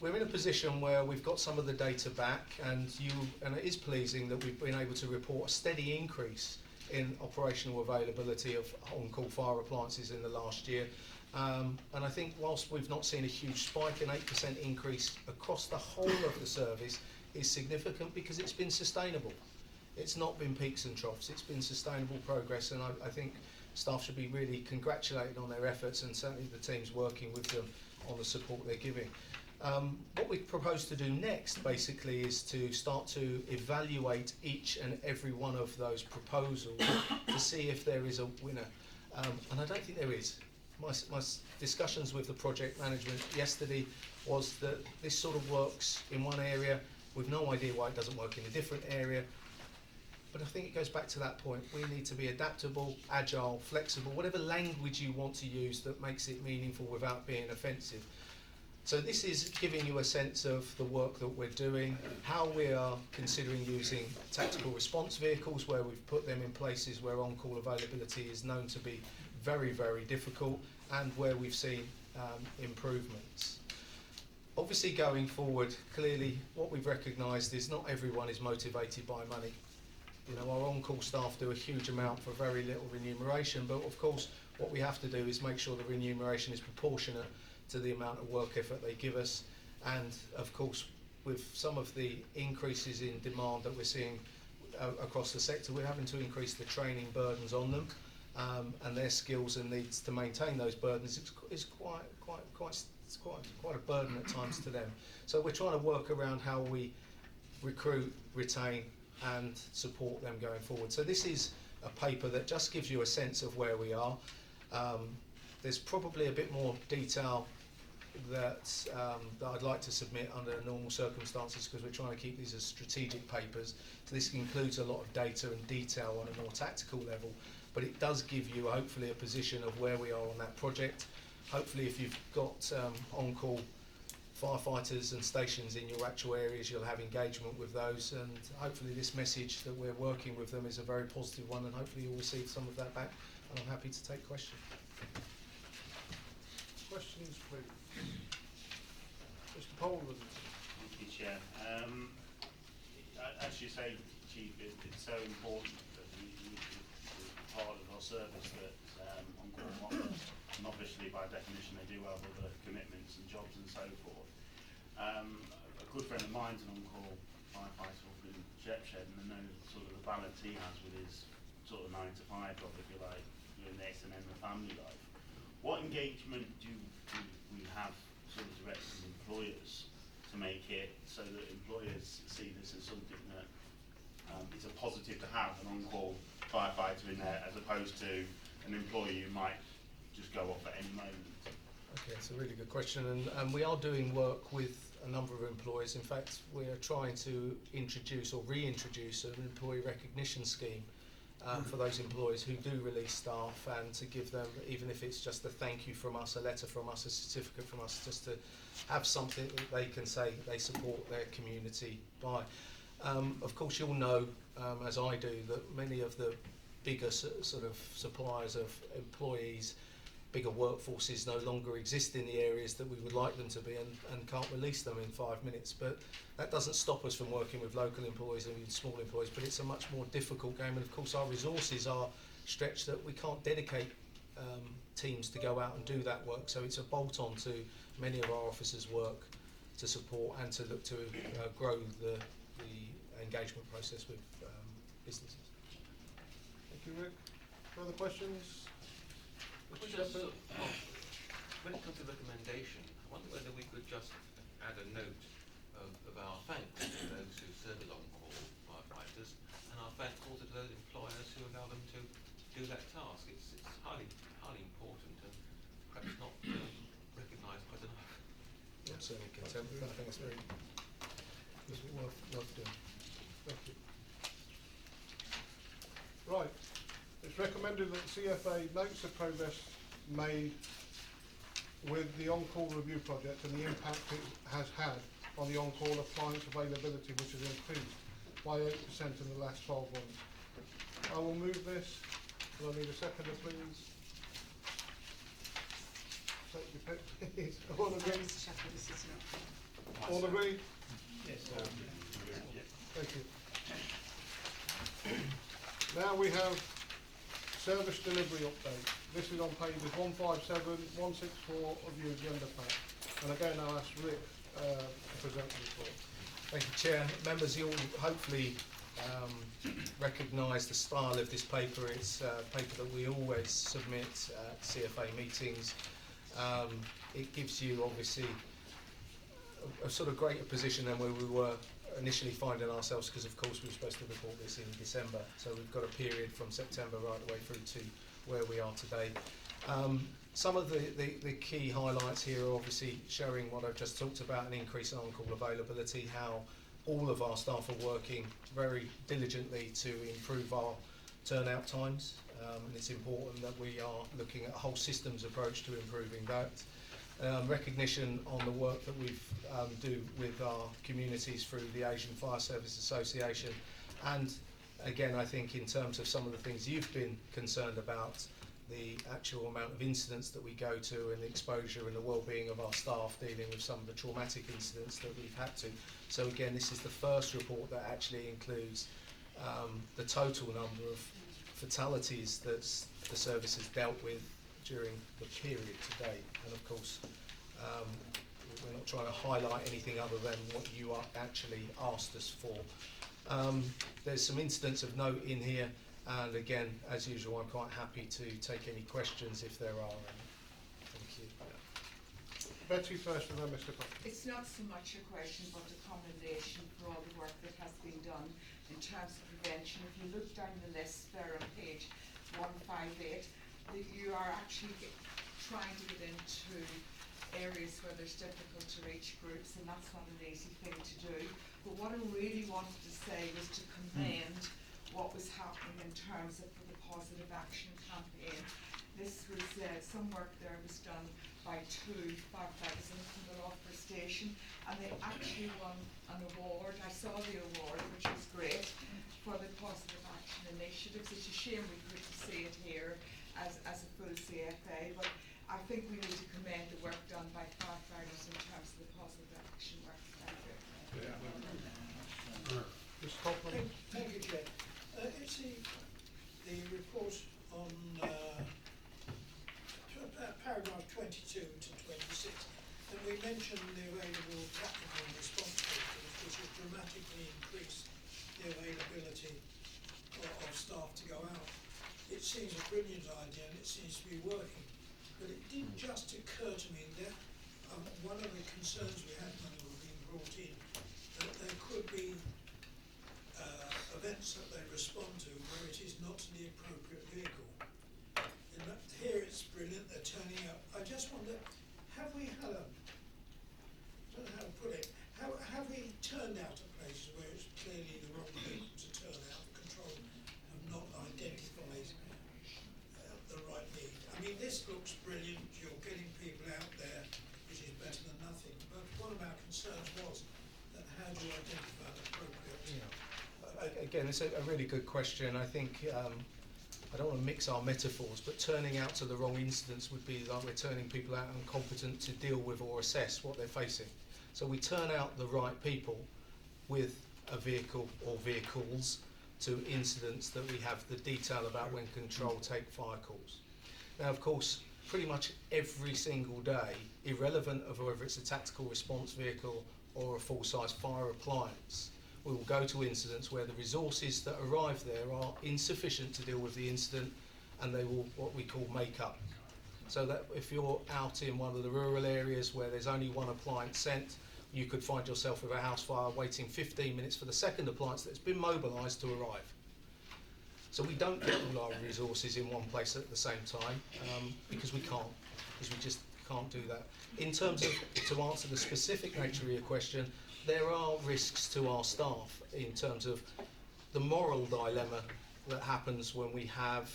We're in a position where we've got some of the data back, and it is pleasing that we've been able to report a steady increase in operational availability of on-call fire appliances in the last year. And I think whilst we've not seen a huge spike, an 8% increase across the whole of the service is significant because it's been sustainable. It's not been peaks and troughs, it's been sustainable progress, and I think staff should be really congratulated on their efforts, and certainly the teams working with them on the support they're giving. What we propose to do next basically is to start to evaluate each and every one of those proposals to see if there is a winner, and I don't think there is. My discussions with the project management yesterday was that this sort of works in one area, with no idea why it doesn't work in a different area. But I think it goes back to that point. We need to be adaptable, agile, flexible, whatever language you want to use that makes it meaningful without being offensive. So this is giving you a sense of the work that we're doing, how we are considering using tactical response vehicles, where we've put them in places where on-call availability is known to be very, very difficult, and where we've seen improvements. Obviously going forward, clearly what we've recognised is not everyone is motivated by money. You know, our on-call staff do a huge amount for very little remuneration, but of course what we have to do is make sure the remuneration is proportionate to the amount of work effort they give us, and of course with some of the increases in demand that we're seeing across the sector, we're having to increase the training burdens on them, and their skills and needs to maintain those burdens is quite a burden at times to them. So we're trying to work around how we recruit, retain and support them going forward. So this is a paper that just gives you a sense of where we are. There's probably a bit more detail that I'd like to submit under normal circumstances, because we're trying to keep these as strategic papers. So this includes a lot of data and detail on a more tactical level, but it does give you hopefully a position of where we are on that project. Hopefully if you've got on-call firefighters and stations in your actual areas, you'll have engagement with those, and hopefully this message that we're working with them is a very positive one, and hopefully you'll receive some of that back, and I'm happy to take questions. Questions, please. Mr. Poland. Thank you, Chair. As you say, Chief, it's so important that we part of our service that on-call offer, and obviously by definition they do have other commitments and jobs and so forth. A good friend of mine's an on-call firefighter up in Leicestershire, and I know sort of the balance he has with his sort of 9 to 5 job, if you like, doing this and then the family life. What engagement do we have sort of direct from employers to make it so that employers see this as something that is a positive to have an on-call firefighter in there, as opposed to an employee who might just go off at any moment? Okay, it's a really good question, and we are doing work with a number of employers. In fact, we are trying to introduce or reintroduce an employee recognition scheme for those employers who do release staff, and to give them, even if it's just a thank you from us, a letter from us, a certificate from us, just to have something that they can say they support their community by. Of course, you'll know, as I do, that many of the bigger sort of suppliers of employees, bigger workforces no longer exist in the areas that we would like them to be, and can't release them in 5 minutes. But that doesn't stop us from working with local employees and small employees, but it's a much more difficult game, and of course our resources are stretched that we can't dedicate teams to go out and do that work. So it's a bolt-on to many of our officers' work to support and to look to grow the engagement process with businesses. Thank you, Rick. Further questions? When it comes to recommendation, I wonder whether we could just add a note of our thanks to those who serve as on-call firefighters, and our thanks also to those employers who allow them to do that task. It's highly important and perhaps not recognised quite enough. I'm certainly content with that. I think it's very worth doing. Thank you. Right. It's recommended that CFA notes the progress made with the on-call review project and the impact it has had on the on-call appliance availability, which has increased by 8% in the last 12 months. I will move this. Will I need a seconder, please? Take your pick, please. All agree? All agree? Yes. Thank you. Now we have service delivery update. This is on pages 157, 164 of your agenda pack. And again, I'll ask Rick to present the report. Thank you, Chair. Members, you'll hopefully recognise the style of this paper. It's a paper that we always submit at CFA meetings. It gives you obviously a sort of greater position than where we were initially finding ourselves, because of course we were supposed to report this in December, so we've got a period from September right the way through to where we are today. Some of the key highlights here are obviously showing what I've just talked about, an increase in on-call availability, how all of our staff are working very diligently to improve our turnout times, and it's important that we are looking at a whole systems approach to improving that. Recognition on the work that we do with our communities through the Asian Fire Service Association, and again I think in terms of some of the things you've been concerned about, the actual amount of incidents that we go to and the exposure and the well-being of our staff dealing with some of the traumatic incidents that we've had to. So again, this is the first report that actually includes the total number of fatalities that the service has dealt with during the period to date, and of course we're not trying to highlight anything other than what you are actually asked us for. There's some incidents of note in here, and again, as usual, I'm quite happy to take any questions if there are any. Thank you. Betty first and then Mr. Cox. It's not so much a question but a commendation for all the work that has been done in terms of prevention. If you look down the list there on page 158, that you are actually trying to get into areas where there's difficult to reach groups, and that's not an easy thing to do. But what I really wanted to say was to commend what was happening in terms of the Positive Action campaign. This was, some work there was done by two firefighters in the Loughborough station, and they actually won an award. I saw the award, which was great, for the Positive Action initiatives. It's a shame we couldn't see it here as a full CFA, but I think we need to commend the work done by firefighters in terms of the Positive Action work. Thank you. Mr. Cockman. Thank you, Chair. It's the report on paragraph 22 to 26, and we mentioned the available tactical response vehicles, which has dramatically increased the availability of staff to go out. It seems a brilliant idea and it seems to be working, but it didn't just occur to me that one of the concerns we had when they were being brought in, that there could be events that they respond to where it is not the appropriate vehicle. And here it's brilliant, they're turning up. I just wonder, have we had I don't know how to put it, have we turned out at places where it's clearly the wrong people to turn out, the control have not identified the right need? I mean, this looks brilliant, you're getting people out there, which is better than nothing, but one of our concerns was that how do you identify the appropriate? Again, it's a really good question. I think I don't want to mix our metaphors, but turning out to the wrong incidents would be like we're turning people out incompetent to deal with or assess what they're facing. So we turn out the right people with a vehicle or vehicles to incidents that we have the detail about when control take fire calls. Now, of course, pretty much every single day, irrelevant of whether it's a tactical response vehicle or a full-size fire appliance, we will go to incidents where the resources that arrive there are insufficient to deal with the incident, and they will what we call make up. So that if you're out in one of the rural areas where there's only one appliance sent, you could find yourself with a house fire waiting 15 minutes for the second appliance that's been mobilised to arrive. So we don't get all our resources in one place at the same time because we just can't do that. In terms of, to answer the specific nature of your question, there are risks to our staff in terms of the moral dilemma that happens when we have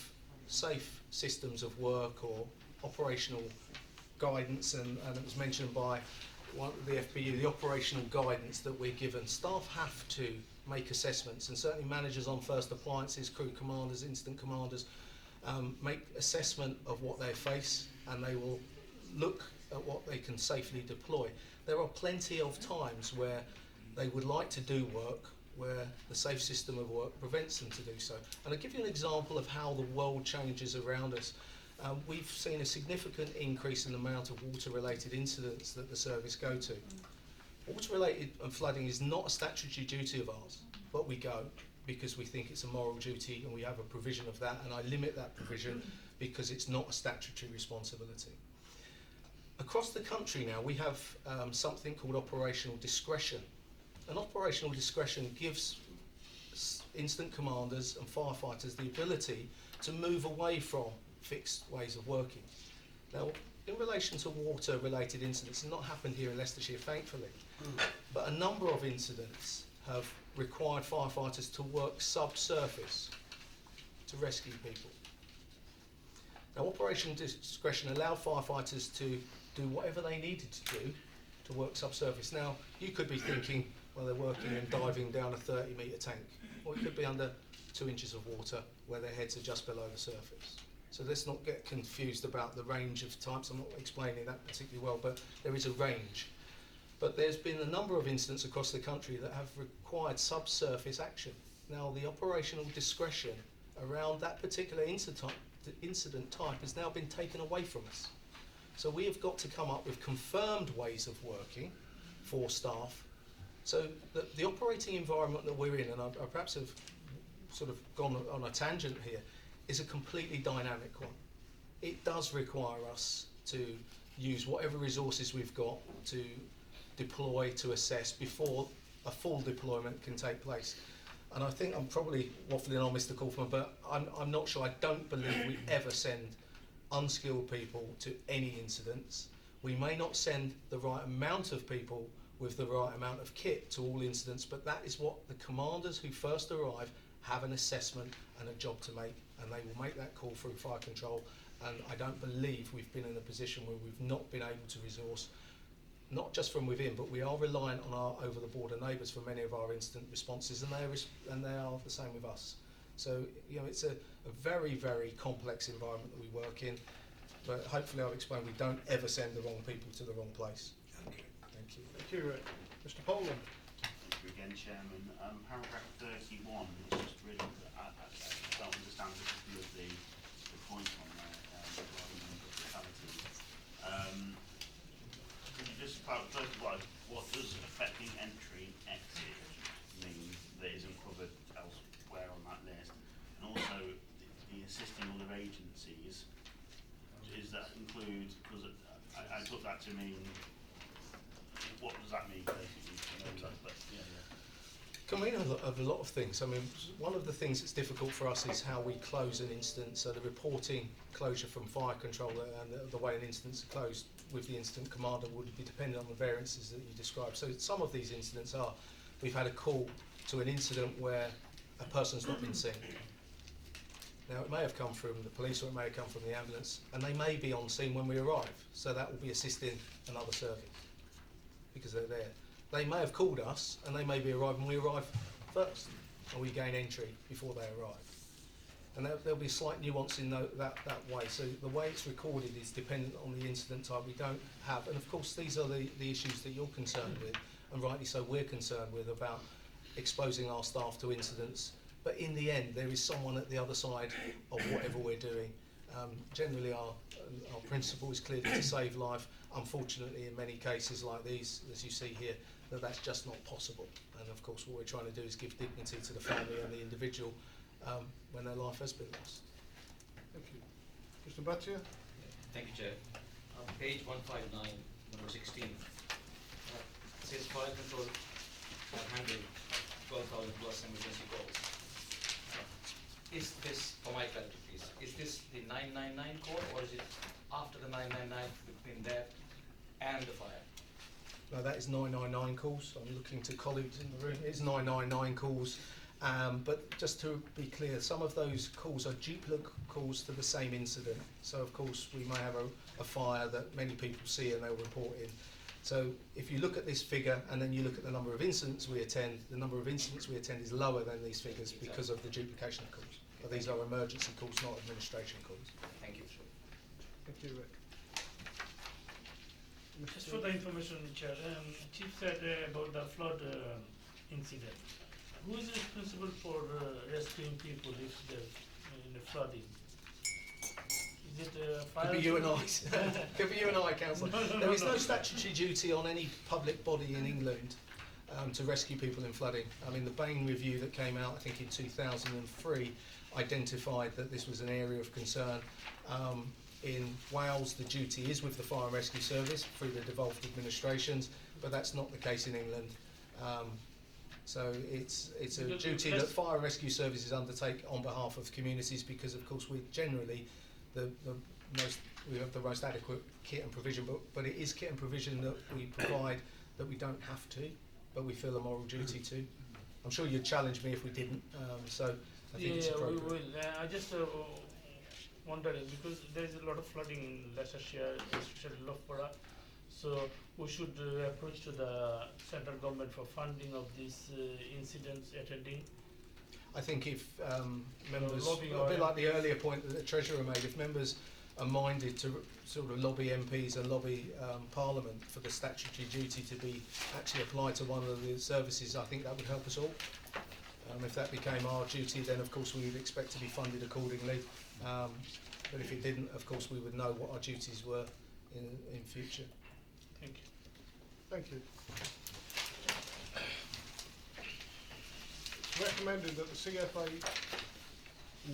safe systems of work or operational guidance, and it was mentioned by the FBU, the operational guidance that we're given. Staff have to make assessments, and certainly managers on first appliances, crew commanders, incident commanders, make assessment of what they face, and they will look at what they can safely deploy. There are plenty of times where they would like to do work where the safe system of work prevents them to do so. And I'll give you an example of how the world changes around us. We've seen a significant increase in the amount of water-related incidents that the service go to. Water-related and flooding is not a statutory duty of ours, but we go because we think it's a moral duty and we have a provision of that, and I limit that provision because it's not a statutory responsibility. Across the country now we have something called operational discretion. And operational discretion gives incident commanders and firefighters the ability to move away from fixed ways of working. Now, in relation to water-related incidents, it's not happened here in Leicestershire, thankfully, but a number of incidents have required firefighters to work subsurface to rescue people. Now, operational discretion allowed firefighters to do whatever they needed to do to work subsurface. Now, you could be thinking, well, they're working and diving down a 30-metre tank, or it could be under 2 inches of water where their heads are just below the surface. So let's not get confused about the range of types. I'm not explaining that particularly well, but there is a range. But there's been a number of incidents across the country that have required subsurface action. Now, the operational discretion around that particular incident type has now been taken away from us. So we have got to come up with confirmed ways of working for staff, so that the operating environment that we're in, and I perhaps have sort of gone on a tangent here, is a completely dynamic one. It does require us to use whatever resources we've got to deploy, to assess before a full deployment can take place. And I think I'm probably waffling on, Mr. Kaufman, but I'm not sure. I don't believe we ever send unskilled people to any incidents. We may not send the right amount of people with the right amount of kit to all incidents, but that is what the commanders who first arrive have an assessment and a job to make, and they will make that call through fire control. And I don't believe we've been in a position where we've not been able to resource, not just from within, but we are reliant on our over-the-border neighbours for many of our incident responses, and they are the same with us. So, you know, it's a very, very complex environment that we work in, but hopefully I've explained we don't ever send the wrong people to the wrong place. Okay. Thank you. Thank you, Rick. Mr. Poland. Thank you again, Chairman. Paragraph 31 is just really, I don't understand a couple of the points on there regarding the fatalities. Could you just clarify, first of all, what does affecting entry exit mean that isn't covered elsewhere on that list? And also, the assisting other agencies, does that include, because I took that to mean, what does that mean basically? I know that, but yeah. Can mean a lot of things. I mean, one of the things that's difficult for us is how we close an incident. So the reporting closure from fire control and the way an incident's closed with the incident commander would be dependent on the variances that you described. So some of these incidents are, we've had a call to an incident where a person's not been seen. Now, it may have come from the police or it may have come from the ambulance, and they may be on scene when we arrive. So that will be assisting another service because they're there. They may have called us and they may be arriving when we arrive first, and we gain entry before they arrive. And there'll be a slight nuance in that way. So the way it's recorded is dependent on the incident type. We don't have, and of course these are the issues that you're concerned with, and rightly so we're concerned with, about exposing our staff to incidents. But in the end, there is someone at the other side of whatever we're doing. Generally, our principle is clearly to save life. Unfortunately, in many cases like these, as you see here, that's just not possible. And of course, what we're trying to do is give dignity to the family and the individual when their life has been lost. Thank you. Mr. Bhatia? Thank you, Chair. On page 159, number 16, it says fire control handling 12,000 plus emergency calls. Is this, for my clarity please, is this the 999 call or is it after the 999 between that and the fire? No, that is 999 calls. I'm looking to colleagues in the room. It's 999 calls. But just to be clear, some of those calls are duplicate calls to the same incident. So of course we may have a fire that many people see and they'll report in. So if you look at this figure and then you look at the number of incidents we attend, the number of incidents we attend is lower than these figures because of the duplication of calls. But these are emergency calls, not administration calls. Thank you. Thank you, Rick. Just for the information, Chair, Chief said about the flood incident. Who is responsible for rescuing people if they're in the flooding? Is it fire? Could be you and I. Could be you and I, Councillor. There is no statutory duty on any public body in England to rescue people in flooding. I mean, the Bain review that came out, I think, in 2003, identified that this was an area of concern. In Wales, the duty is with the Fire and Rescue Service through the devolved administrations, but that's not the case in England. So it's a duty that Fire and Rescue Services undertake on behalf of communities because, of course, we generally we have the most adequate kit and provision, but it is kit and provision that we provide that we don't have to, but we feel a moral duty to. I'm sure you'd challenge me if we didn't, so I think it's appropriate. We will. I just wondered because there is a lot of flooding in Leicestershire, especially Loughborough. So we should approach to the central government for funding of these incidents attending. I think if members, a bit like the earlier point that the Treasurer made, if members are minded to sort of lobby MPs and lobby Parliament for the statutory duty to be actually applied to one of the services, I think that would help us all. If that became our duty, then of course we would expect to be funded accordingly. But if it didn't, of course we would know what our duties were in future. Thank you. Thank you. It's recommended that the CFA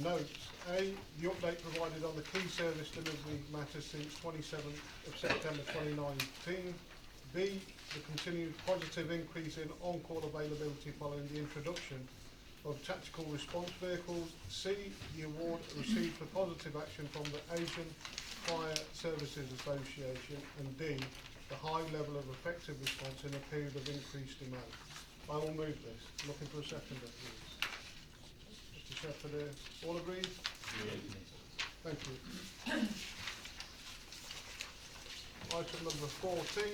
notes A, the update provided on the key service delivery matters since 27th of September 2019. B, the continued positive increase in on-call availability following the introduction of tactical response vehicles. C, the award received for positive action from the Asian Fire Services Association. And D, the high level of effective response in a period of increased demand. I will move this. Looking for a seconder, please. Mr. Shepherd, all agreed? Thank you. Item number 14.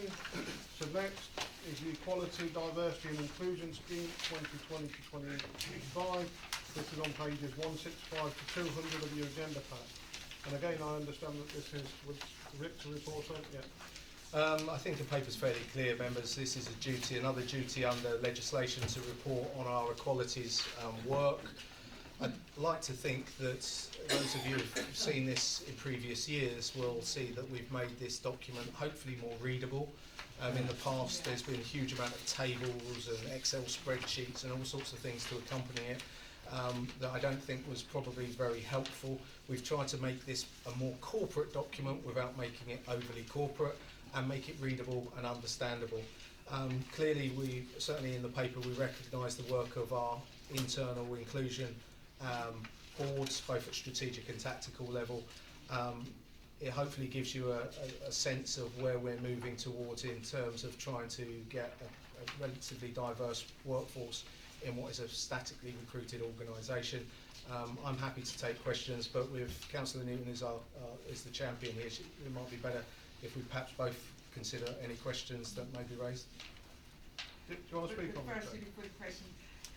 So next is the Equality, Diversity and Inclusion Scheme 2020 to 2025. This is on pages 165 to 200 of your agenda pack. And again, I understand that this is with Rick to report on. Yeah. I think the paper's fairly clear, members. This is a duty, another duty under legislation to report on our equalities work. I'd like to think that those of you who've seen this in previous years will see that we've made this document hopefully more readable. In the past, there's been a huge amount of tables and Excel spreadsheets and all sorts of things to accompany it that I don't think was probably very helpful. We've tried to make this a more corporate document without making it overly corporate and make it readable and understandable. Clearly, certainly in the paper, we recognise the work of our internal inclusion boards, both at strategic and tactical level. It hopefully gives you a sense of where we're moving towards in terms of trying to get a relatively diverse workforce in what is a statically recruited organisation. I'm happy to take questions, but with Councillor Newton as the champion here, it might be better if we perhaps both consider any questions that may be raised. Do you want to speak on that? Firstly, before the question,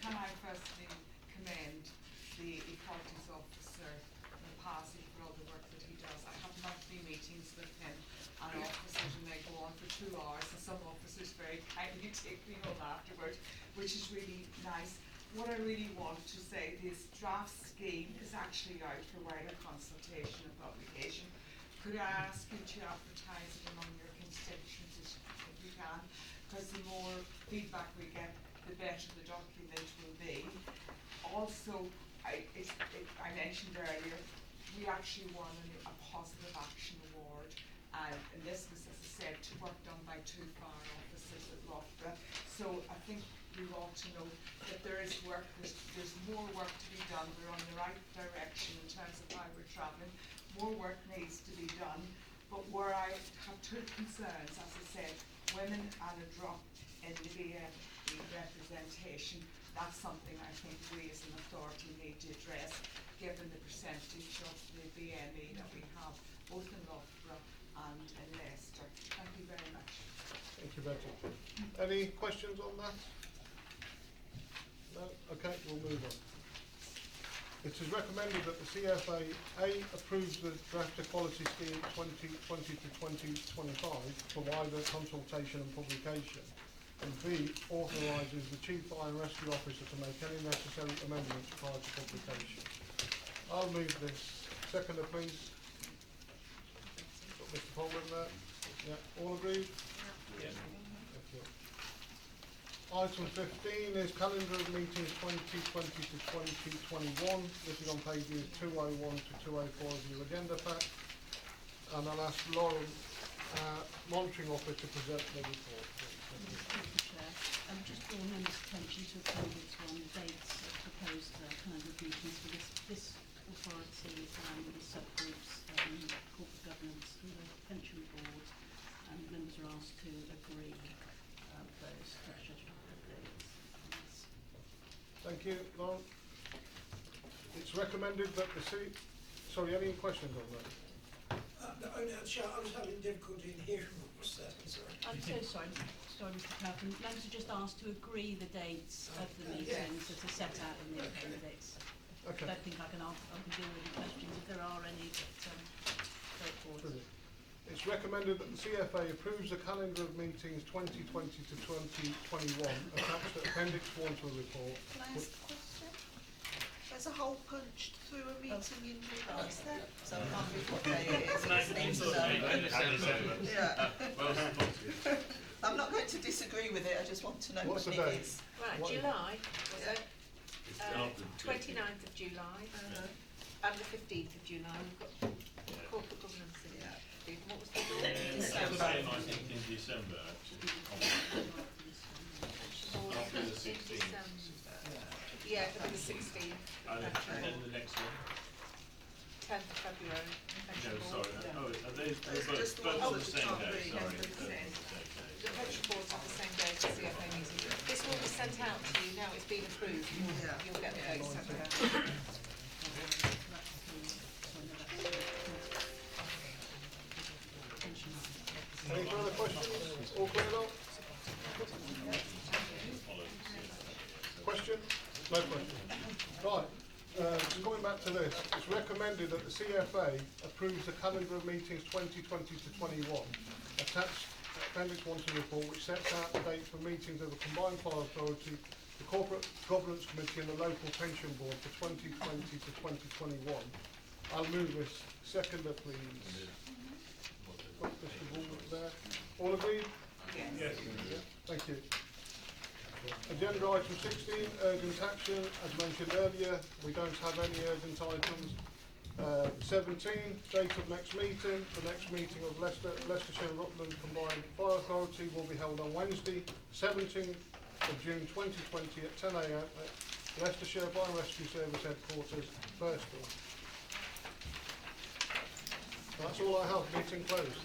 can I firstly commend the Equalities Officer in the past for all the work that he does. I have monthly meetings with him and officers, and they go on for 2 hours, and some officers very kindly take me home afterwards, which is really nice. What I really want to say, this draft scheme is actually out for wider consultation and publication. Could I ask you to advertise it among your constituents if you can? Because the more feedback we get, the better the document will be. Also, I mentioned earlier, we actually won a positive action award, and this was, as I said, work done by 2 fire officers at Loughborough. So I think we ought to know that there is work, there's more work to be done. We're on the right direction in terms of how we're travelling. More work needs to be done, but where I have 2 concerns, as I said, women and a drop in the BME representation. That's something I think we as an authority need to address, given the percentage of the BME that we have both in Loughborough and in Leicester. Thank you very much. Thank you, Betty. Any questions on that? No? Okay, we'll move on. It is recommended that the CFA A approves the draft equality scheme 2020 to 2025 for wider consultation and publication, and B authorises the Chief Fire and Rescue Officer to make any necessary amendments prior to publication. I'll move this. Seconder, please. Got Mr. Poland there. Yeah, all agreed? Yeah. Thank you. Item 15 is calendar of meetings 2020 to 2021. This is on pages 201 to 204 of your agenda pack. And I'll ask Lauren, monitoring officer, to present the report. Thank you, Chair. Just draw members' attention to Appendix 1, the dates of proposed calendar of meetings for this authority and the subgroups, corporate governance and the pension board, and members are asked to agree those scheduled dates. Thank you, Lauren. It's recommended that the sorry, any questions on that? I was having difficulty in hearing what was said. Sorry. I'm so sorry, Mr. Pelton. Members are just asked to agree the dates of the meetings that are set out in the appendix. Okay. I don't think I can deal with the questions if there are any, but straightforward. Brilliant. It's recommended that the CFA approves the calendar of meetings 2020 to 2021 attached to Appendix 1 to the report. Can I ask a question? There's a hole punched through a meeting in July, is there? So I can't read what day it is. Yeah. I'm not going to disagree with it, I just want to know What's when the it date? is. Right, What? July, was Yeah. it? 29th of July. And the 15th of July, we've got corporate governance in there. Stephen, what was the date? December. I think in December, actually. After the 16th. Yeah, it'll be the 16th. And then the next one? 10th of February. No, sorry. Oh, are they It's both just on the same day? Sorry. The pension boards have the same day as the CFA meeting. This will be sent out to you, now it's been approved, you'll get the dates sent out. Any further questions? All clear now? Question? No question. Right. Going back to this, it's recommended that the CFA approves the calendar of meetings 2020 to 21, attached Appendix 1 to the report, which sets out the dates for meetings of the Combined Fire Authority, the Corporate Governance Committee and the Local Pension Board for 2020 to 2021. I'll move this. Seconder, please. Got Mr. Woolworth there. All agreed? Yes. Thank you. Agenda item 16, urgent action. As mentioned earlier, we don't have any urgent items. 17, date of next meeting. The next meeting of Leicestershire and Rutland Combined Fire Authority will be held on Wednesday, 17th of June 2020 at 10 a.m. at Leicestershire Fire and Rescue Service Headquarters, Birstall. That's all I have. Meeting closed.